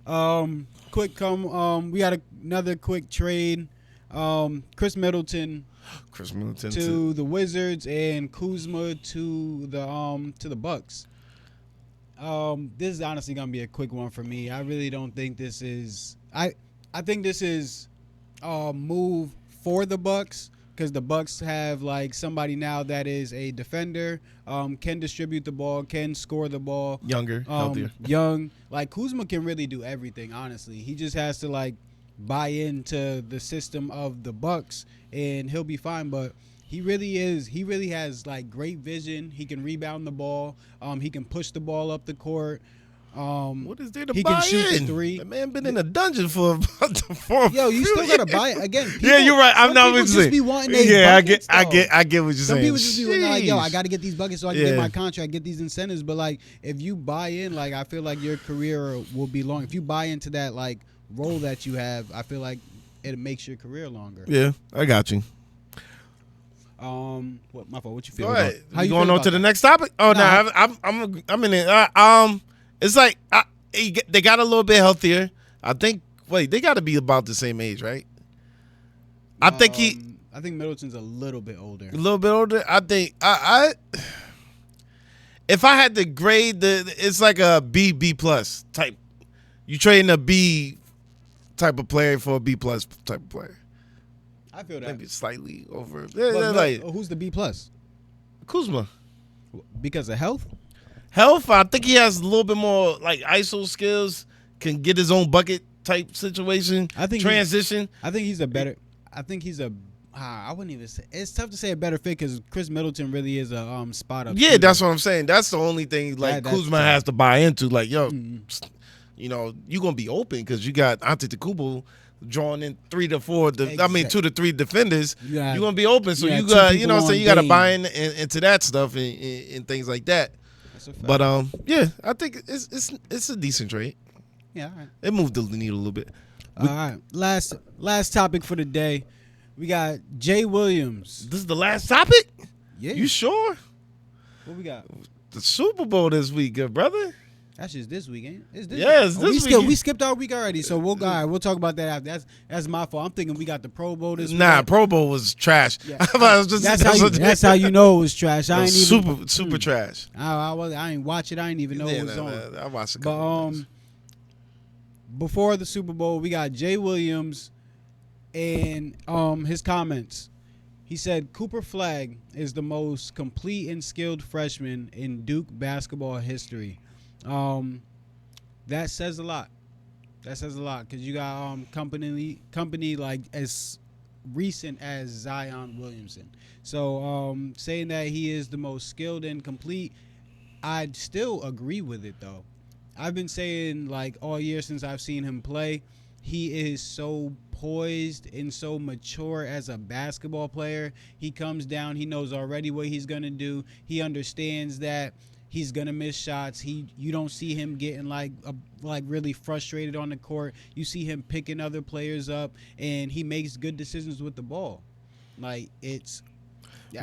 Jeez. We got another quick trade. Chris Middleton Chris Middleton to the Wizards and Kuzma to the Bucks. This is honestly gonna be a quick one for me. I really don't think this is. I think this is a move for the Bucks because the Bucks have like somebody now that is a defender, can distribute the ball, can score the ball, Younger, healthier. young. Like Kuzma can really do everything. Honestly, he just has to like buy into the system of the Bucks, and he'll be fine. But he really is. He really has like great vision. He can rebound the ball. He can push the ball up the court. What is there to he buy can shoot in? the three. The man been in a dungeon for about for Yo, you still gotta buy it again. Yeah, you're right. I'm not Some people what just you're saying. be wanting they Yeah, buckets, I though. get what you're Some saying. people just be like, yo, I Sheesh. got to get these buckets so I can Yeah. get my contract, get these incentives. But like, if you buy in, like, I feel like your career will be long. If you buy into that like role that you have, I feel like it makes your career longer. Yeah, I got you. What my fault? What you feel? Go about? ahead. How you you going feel on to about the that? next topic? Oh no, Nah, I'm in it. It's like they got a little bit healthier. I think. Wait, they got to be about the same age, right? I think I think Middleton's a little bit older. a little bit older. I think I if I had to grade it's like a B plus type. You trading a B type of player for a B plus type of player. I feel that. Maybe slightly over. But Like who's the B plus? Kuzma. Because of health? Health, I think he has a little bit more like ISO skills, can get his own bucket type situation. I think transition. I think he's a better. I think he's a. I wouldn't even say. It's tough to say a better fit because Chris Middleton really is a spot up. Yeah, that's what I'm saying. That's the only thing like That's Kuzma tough. has to buy into. Like, yo, you know, you're gonna be open because you got Antetokounmpo drawing in 2 to 3 defenders. You got- You're gonna be open. So you you got got, two you know what I'm people saying, you on gotta Dame. buy into that stuff and things like that. That's a fact. But yeah, I think it's a decent trade. Yeah. All right. It moved the needle a little bit. All right. Last topic for the day. We got Jay Williams. This is the last topic? Yeah. You sure? What we got? The Super Bowl this week, good brother. That's just this week, ain't it? It's this Yeah, it's week. this week. We skipped our week already, so we'll talk about that after. That's my fault. I'm thinking we got the Pro Bowl this week. Nah, Pro Bowl was trash. Yeah. I was just- That's how you know it was trash. I ain't even super trash. I ain't watch it. I ain't even know it was on. I watched a But couple of those. before the Super Bowl, we got Jay Williams and his comments. He said Cooper Flagg is the most complete and skilled freshman in Duke basketball history. That says a lot. That says a lot because you got company like as recent as Zion Williamson. So saying that he is the most skilled and complete, I'd still agree with it though. I've been saying like all year since I've seen him play, he is so poised and so mature as a basketball player. He comes down, he knows already what he's going to do. He understands that He's gonna miss shots. You don't see him getting like really frustrated on the court. You see him picking other players up, and he makes good decisions with the ball. Like it's.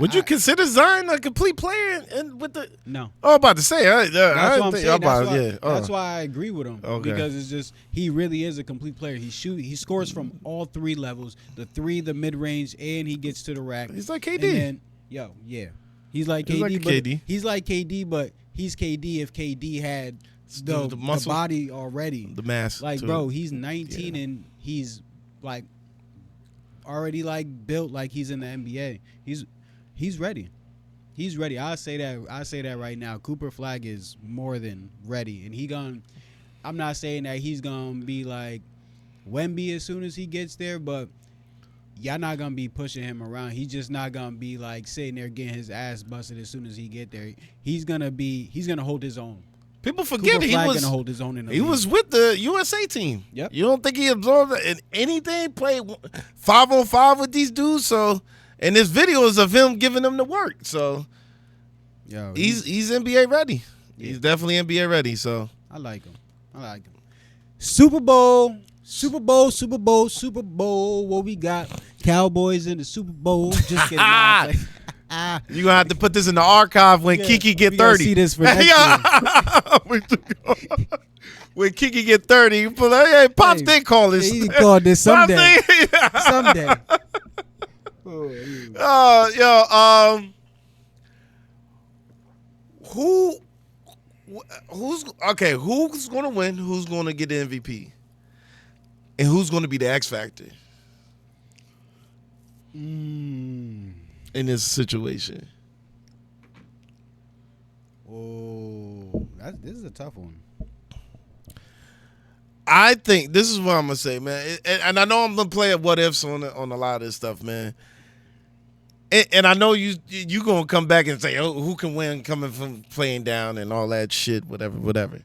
Would you consider Zion a complete player? And with the no? Oh, I'm about to say. That's what I'm saying. Yeah. That's why I agree with him Okay. because it's just he really is a complete player. He scores from all three levels: the three, the mid range, and he gets to the rack. He's like KD. And then, yeah, he's like KD. He's like KD, but he's KD if KD had the muscle, body already, the mass. Like, bro, he's 19 and he's like already like built like he's in the NBA. He's ready. He's ready. I say that right now. Cooper Flagg is more than ready, and I'm not saying that he's gonna be like Wemby as soon as he gets there, but y'all not gonna be pushing him around. He's just not gonna be like sitting there getting his ass busted as soon as he get there. He's gonna hold his own. People forget Cooper he Flagg was gonna hold his own in the he league. was with the USA team. Yep. You don't think he absorbed anything? Played 5-on-5 with these dudes. So, and there's videos of him giving them the work. So, Yo, he's NBA ready. Yeah. He's definitely NBA ready. So I like him. Super Bowl. What we got? Cowboys in the Super Bowl. Just kidding. you're gonna have to put this in the archive when Kiki get we gotta 30. see this for next year. When Kiki get 30, you pull out, hey, Pops Hey, did call this. He called this someday. Pops Someday. Who's gonna win? Who's gonna get the MVP? And who's gonna be the X factor in this situation? Oh, this is a tough one. I think this is what I'm gonna say, man. And I know I'm gonna play at what ifs on a lot of this stuff, man. And I know you gonna come back and say, oh, who can win coming from playing down and all that shit, whatever.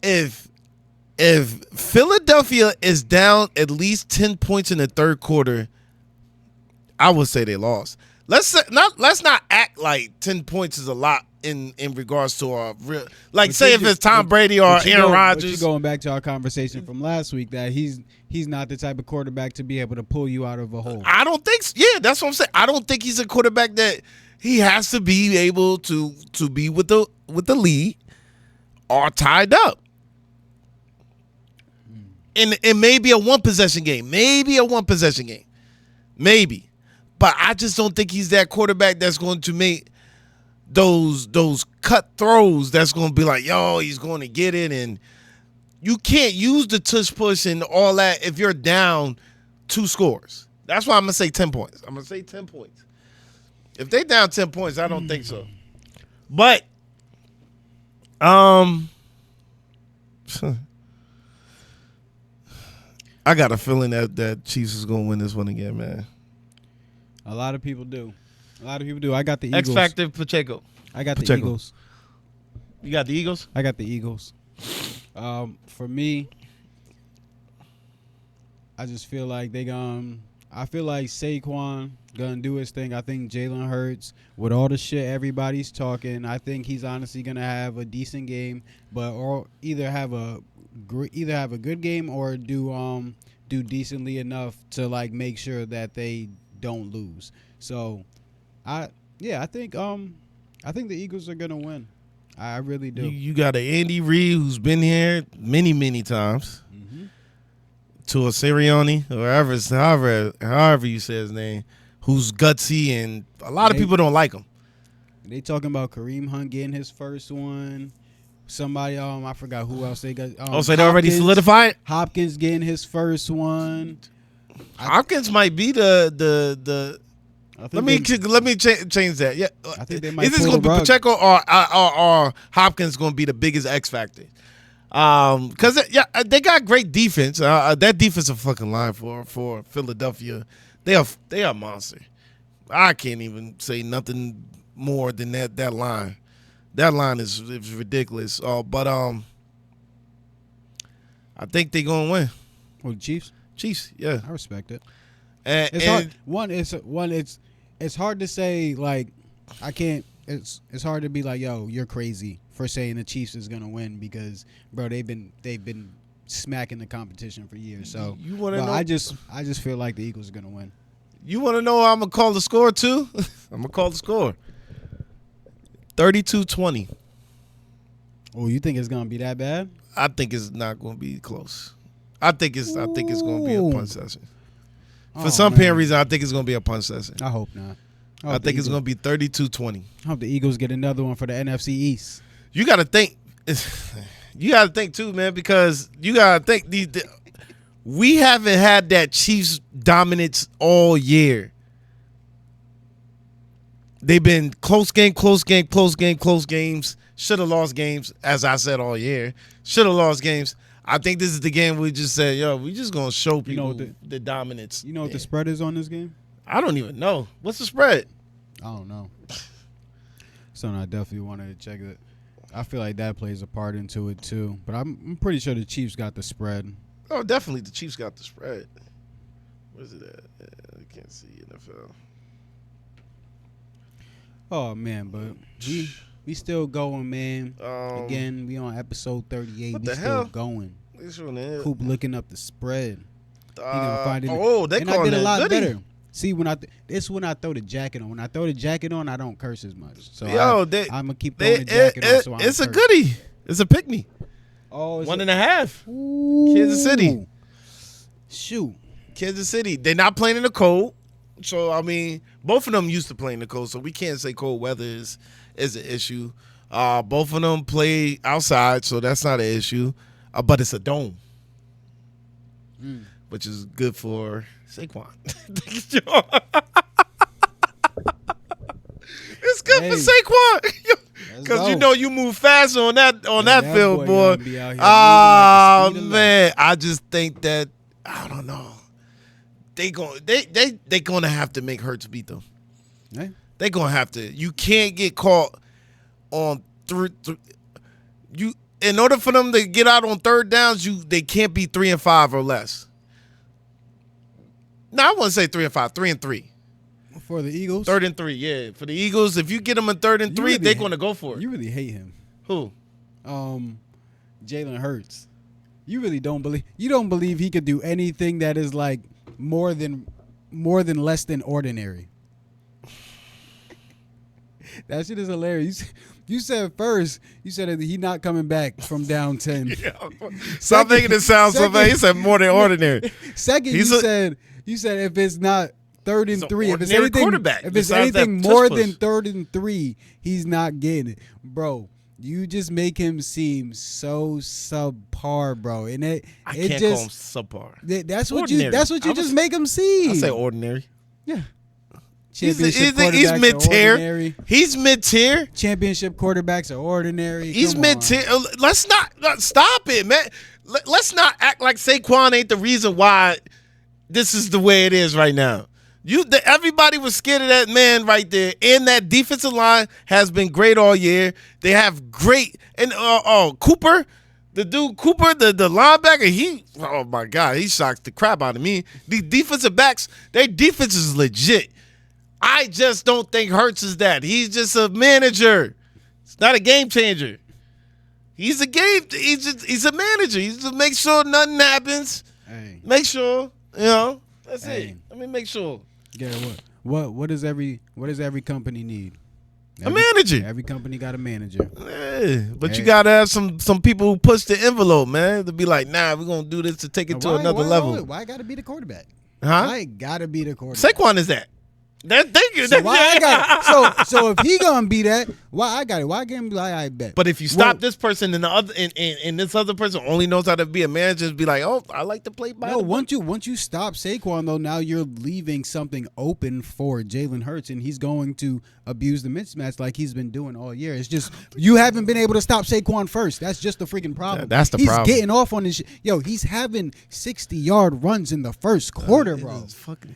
If Philadelphia is down at least 10 points in the third quarter, I would say they lost. Let's not act like 10 points is a lot in regards to our real, like, say if it's Tom Brady or Aaron Rodgers. But going back to our conversation from last week that he's not the type of quarterback to be able to pull you out of a hole. I don't think so. Yeah, that's what I'm saying. I don't think he's a quarterback that he has to be able to be with the lead or tied up. And maybe a one possession game. Maybe. But I just don't think he's that quarterback that's going to make those cut throws that's going to be like, yo, he's going to get it. And you can't use the tush push and all that if you're down 2 scores. That's why I'm going to say 10 points. I'm going to say 10 points. If they down 10 points, I don't think so. But, I got a feeling that Chiefs is going to win this one again, man. A lot of people do. I got the Eagles. X Factor Pacheco. I got the Pacheco. Eagles. You got the Eagles? I got the Eagles. For me, I just feel like I feel like Saquon gonna do his thing. I think Jalen Hurts, with all the shit everybody's talking, I think he's honestly gonna have a decent game, or either have a good game or do decently enough to like make sure that they don't lose. So, I think the Eagles are gonna win. I really do. You got an Andy Reid who's been here many times. Mm-hmm. To a Sirianni, or however you say his name, who's gutsy, and a lot of people don't like him. They talking about Kareem Hunt getting his first one. Somebody, I forgot who else they got. So they already solidified? Hopkins getting his first one. Hopkins might be the. Let me change that. Yeah, I think they might. Is this going to be Pacheco or Hopkins going to be the biggest X factor? Because they got great defense. That defensive fucking line for Philadelphia, they are a monster. I can't even say nothing more than that line. That line is ridiculous. But I think they're gonna win. Well, Chiefs, yeah. I respect it. And it's hard. It's hard to say. Like, I can't. it's hard to be like, yo, you're crazy for saying the Chiefs is gonna win because, bro, they've been smacking the competition for years. So You want to know? I just feel like the Eagles are gonna win. You want to know I'm going to call the score, too? I'm going to call the score. 32-20. Oh, you think it's gonna be that bad? I think it's not going to be close. I think it's going to be a punch session. For some apparent reason, I think it's going to be a punch session. I hope not. I think it's going to be 32-20. I hope the Eagles get another one for the NFC East. You got to think. You got to think, too, man, because you got to think. We haven't had that Chiefs dominance all year. They've been close games. Should have lost games, as I said all year. Should have lost games. I think this is the game we just said, yo, we just going to show people the dominance. You know what the spread is on this game? I don't even know. What's the spread? I don't know. Something I definitely wanted to check it. I feel like that plays a part into it, too. But I'm pretty sure the Chiefs got the spread. Oh, definitely the Chiefs got the spread. Where's it at? I can't see NFL. Oh, man, but we still going, man. Again, we on episode 38. What we the still hell? going. This one is. Coop looking up the spread. He gonna find it. They and I calling did a it lot goodie. better. See, when I throw the jacket on. When I throw the jacket on, I don't curse as much. So Yo, I'm gonna keep throwing the jacket on. So I don't it's a curse. goodie. It's a pick me. Oh, 1.5. Ooh. Kansas City. Shoot. Kansas City. They're not playing in the cold. So, I mean, both of them used to play in the cold, so we can't say cold weather is an issue. Both of them play outside, so that's not an issue. But it's a dome, which is good for Saquon. It's good for Saquon. Because you know you move fast on that field, boy. Man, I just think that I don't know. They gonna have to make Hurts beat them. Hey. They gonna have to. You can't get caught on you. In order for them to get out on third downs, they can't be 3 and 5 or less. No, I wouldn't say 3 and 5, 3 and 3. For the Eagles? 3rd and 3, yeah. For the Eagles, if you get them in 3rd and 3, they're going to go for it. You really hate him. Who? Jalen Hurts. You really don't believe he could do anything that is like more than less than ordinary. That shit is hilarious. You said first, that he not coming back from down 10. Yeah. Stop making it sound so bad. He said more than ordinary. Second, you said if it's not 3rd and 3, if it's anything more than 3rd and 3, he's not getting it, bro. You just make him seem so subpar, bro, and I can't call him subpar. That's what you just make him seem. I say ordinary. Yeah. He's mid-tier. He's mid-tier. Championship quarterbacks are ordinary. He's mid-tier. Let's not stop it, man. Let's not act like Saquon ain't the reason why this is the way it is right now. Everybody was scared of that man right there, and that defensive line has been great all year. They have great and Cooper, the linebacker. Oh my God, he shocked the crap out of me. The defensive backs, their defense is legit. I just don't think Hurts is that. He's just a manager. It's not a game changer. He's a manager. He's just make sure nothing happens. Hey. Make sure, that's it. Let me make sure. Yeah, what does every company need? A manager. Every company got a manager. Yeah, but you gotta have some people who push the envelope, man. To be like, nah, we're gonna do this to take it to another level. Why gotta be the quarterback? Huh? Why gotta be the quarterback? Saquon is that. Thank you. So so if he gonna be that, why I got it? Why can't be like I bet? But if you stop this person and the other and this other person only knows how to be a manager, just be like, oh, I like to play by. No, once you stop Saquon though, now you're leaving something open for Jalen Hurts, and he's going to abuse the mismatch like he's been doing all year. It's just you haven't been able to stop Saquon first. That's just the freaking problem. That's the problem. He's getting off on this. Yo, he's having 60-yard runs in the first quarter, bro.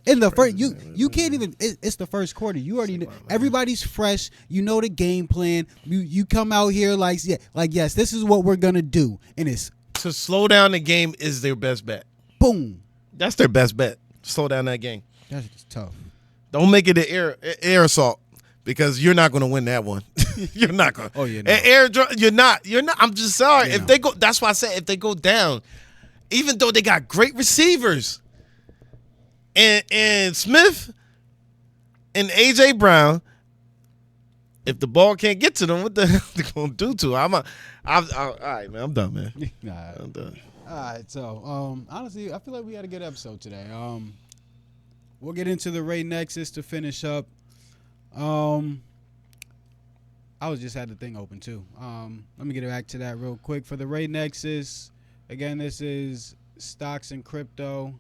In the first, you can't even. It's the first quarter. You already know. Everybody's fresh. You know the game plan. You come out here like yes, this is what we're gonna do, and it's to slow down the game is their best bet. Boom. That's their best bet. Slow down that game. That's just tough. Don't make it an air assault. because you're not going to win that one. You're not going. Oh, you're not. And Aaron Jordan, you're not. You're not. I'm just sorry. You're If not. they go, that's why I said if they go down, even though they got great receivers, and Smith and AJ Brown, if the ball can't get to them, what the hell they gonna do to them? All right, man. I'm done, man. Nah. I'm done. All right, so honestly, I feel like we had a good episode today. We'll get into the Ray Nexus to finish up. I was just had the thing open too. Let me get back to that real quick. For the Ray Nexus, again, this is stocks and crypto.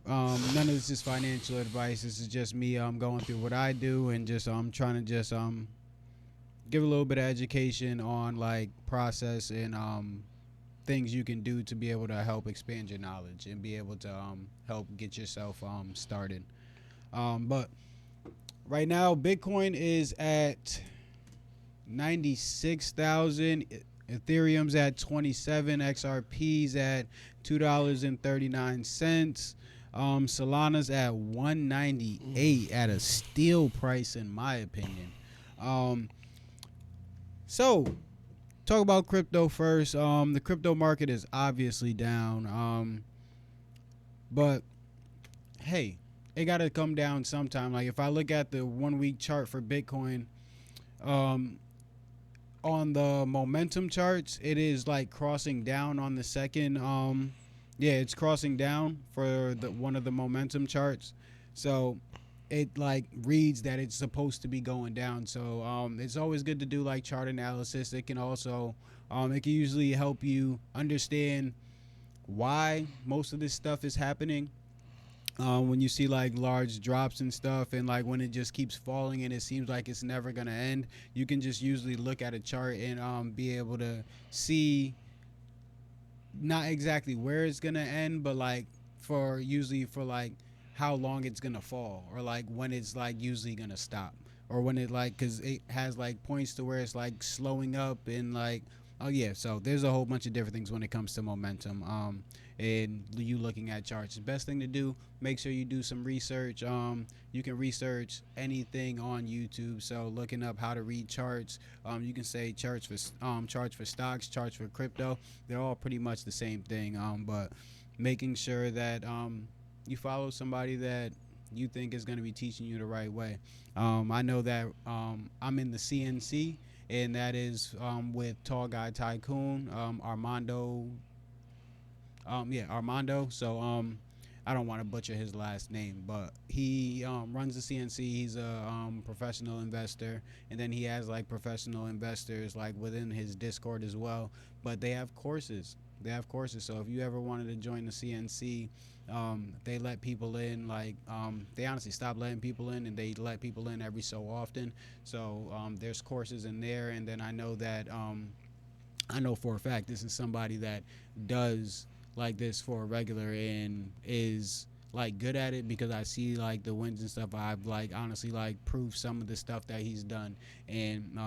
None of this is financial advice. This is just me going through what I do and just trying to just give a little bit of education on like process and things you can do to be able to help expand your knowledge and be able to help get yourself started. But right now, Bitcoin is at 96,000. Ethereum's at 27. XRP's at $2.39. Solana's at 198 at a steal price, in my opinion. So, talk about crypto first. The crypto market is obviously down. But hey, it got to come down sometime. Like if I look at the 1 week chart for Bitcoin, on the momentum charts, it is like crossing down on the second. It's crossing down for the one of the momentum charts. So it like reads that it's supposed to be going down. So it's always good to do like chart analysis. It can also it can usually help you understand why most of this stuff is happening. When you see like large drops and stuff, and like when it just keeps falling and it seems like it's never gonna end, you can just usually look at a chart and be able to see not exactly where it's gonna end, but like for like how long it's gonna fall, or like when it's like usually gonna stop, or when it like, because it has like points to where it's like slowing up and like, oh yeah, so there's a whole bunch of different things when it comes to momentum and you looking at charts. The best thing to do, make sure you do some research. You can research anything on YouTube, so looking up how to read charts. You can say charts for stocks, charts for crypto. They're all pretty much the same thing, but making sure that you follow somebody that you think is going to be teaching you the right way. I know that I'm in the CNC, and that is with Tall Guy Tycoon, Armando. Armando. So I don't want to butcher his last name, but he runs the CNC. He's a professional investor, and then he has like professional investors like within his Discord as well. But they have courses. So if you ever wanted to join the CNC, they let people in. Like they honestly stopped letting people in, and they let people in every so often. So there's courses in there, and then I know that I know for a fact this is somebody that does like this for a regular and is like good at it, because I see like the wins and stuff. I've like honestly like proved some of the stuff that he's done, and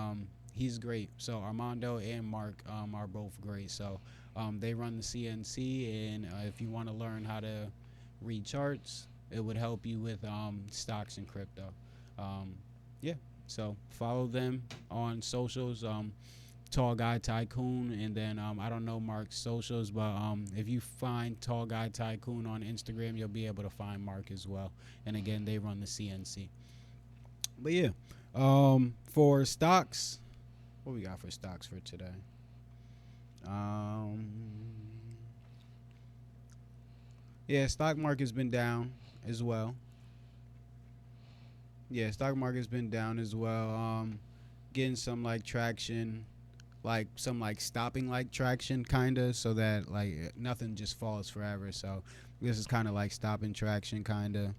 he's great. So Armando and Mark are both great. So they run the CNC, and if you want to learn how to read charts, it would help you with stocks and crypto. So follow them on socials. Tall Guy Tycoon, and then I don't know Mark's socials, but if you find Tall Guy Tycoon on Instagram, you'll be able to find Mark as well. And again, they run the CNC. But yeah, for stocks, what we got for stocks for today? Stock market's been down as well. Getting some like traction, like some like stopping like traction kind of, so that like nothing just falls forever. So this is kind of like stopping traction kind of.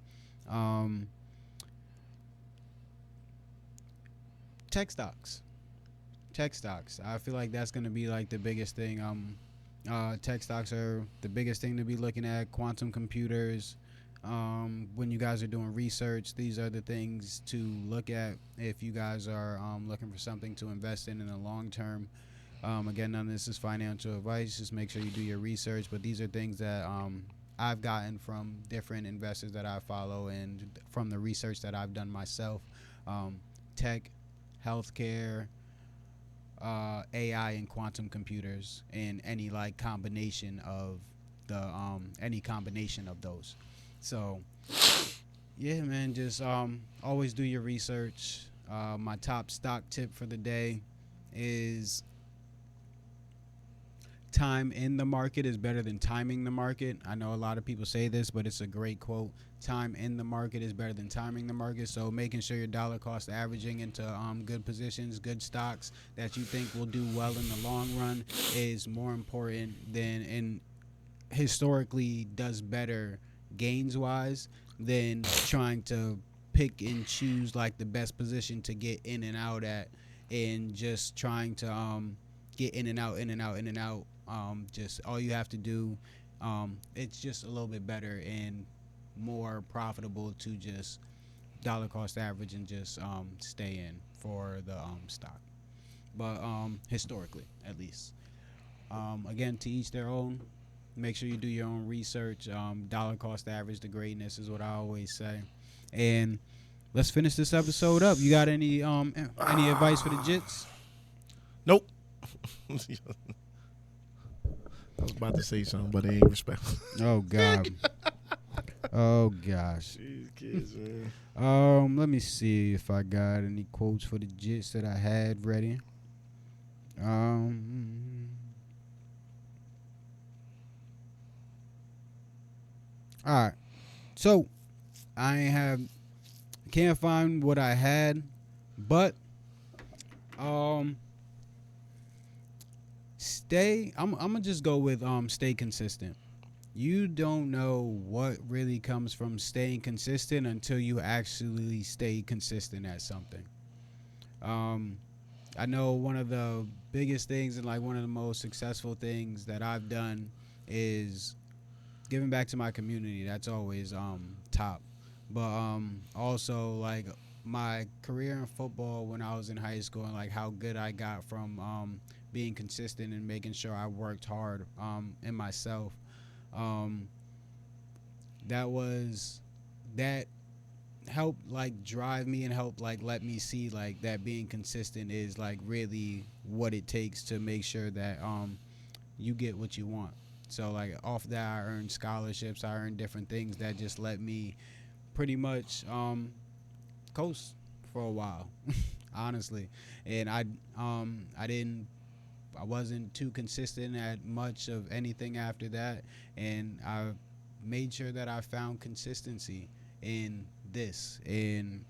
Tech stocks, I feel like that's going to be like the biggest thing. Tech stocks are the biggest thing to be looking at. Quantum computers. When you guys are doing research, these are the things to look at if you guys are looking for something to invest in the long term. Again, none of this is financial advice. Just make sure you do your research. But these are things that I've gotten from different investors that I follow and from the research that I've done myself. tech, healthcare, AI, and quantum computers, and any like combination of the any combination of those. So yeah, man, just always do your research. My top stock tip for the day is time in the market is better than timing the market. I know a lot of people say this, but it's a great quote. Time in the market is better than timing the market. So making sure your dollar cost averaging into good positions, good stocks that you think will do well in the long run is more important than, and historically does better gains wise than trying to pick and choose like the best position to get in and out at, and just trying to get in and out, in and out, in and out. Just all you have to do, it's just a little bit better and more profitable to just dollar cost average and just stay in for the stock. But historically, at least. Again, to each their own. Make sure you do your own research. Dollar cost average to greatness is what I always say. And let's finish this episode up. You got any advice for the Jits? Nope. I was about to say something, but it ain't respectful. Oh God. Oh gosh. These kids, man. Let me see if I got any quotes for the Jits that I had ready. All right. So I can't find what I had, but I'm gonna just go with stay consistent. You don't know what really comes from staying consistent until you actually stay consistent at something. I know one of the biggest things and like one of the most successful things that I've done is giving back to my community. That's always top. But also like my career in football when I was in high school and like how good I got from being consistent and making sure I worked hard in myself. That helped like drive me and help like let me see like that being consistent is like really what it takes to make sure that you get what you want. So like off that I earned scholarships, I earned different things that just let me pretty much coast for a while, honestly. And I wasn't too consistent at much of anything after that, and I made sure that I found consistency in this, and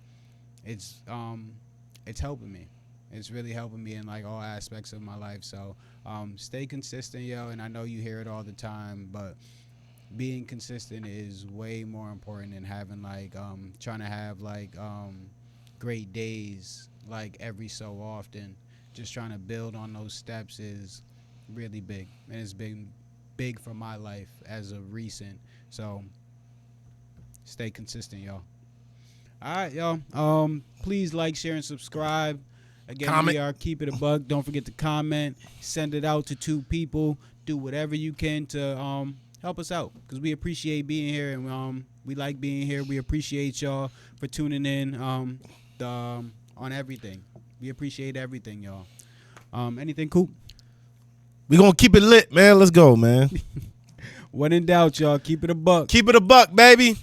it's helping me. It's really helping me in like all aspects of my life. So stay consistent, yo. And I know you hear it all the time, but being consistent is way more important than having like trying to have like great days like every so often. Just trying to build on those steps is really big, and it's been big for my life as of recent. So stay consistent, y'all. All right, y'all. Please like, share, and subscribe. Again, Comment. we are Keep It a Buck. Don't forget to comment. Send it out to 2 people. Do whatever you can to help us out, because we appreciate being here, and we like being here. We appreciate y'all for tuning in on everything. We appreciate everything, y'all. Anything cool? We gonna keep it lit, man. Let's go, man. When in doubt, y'all, keep it a buck. Keep it a buck, baby.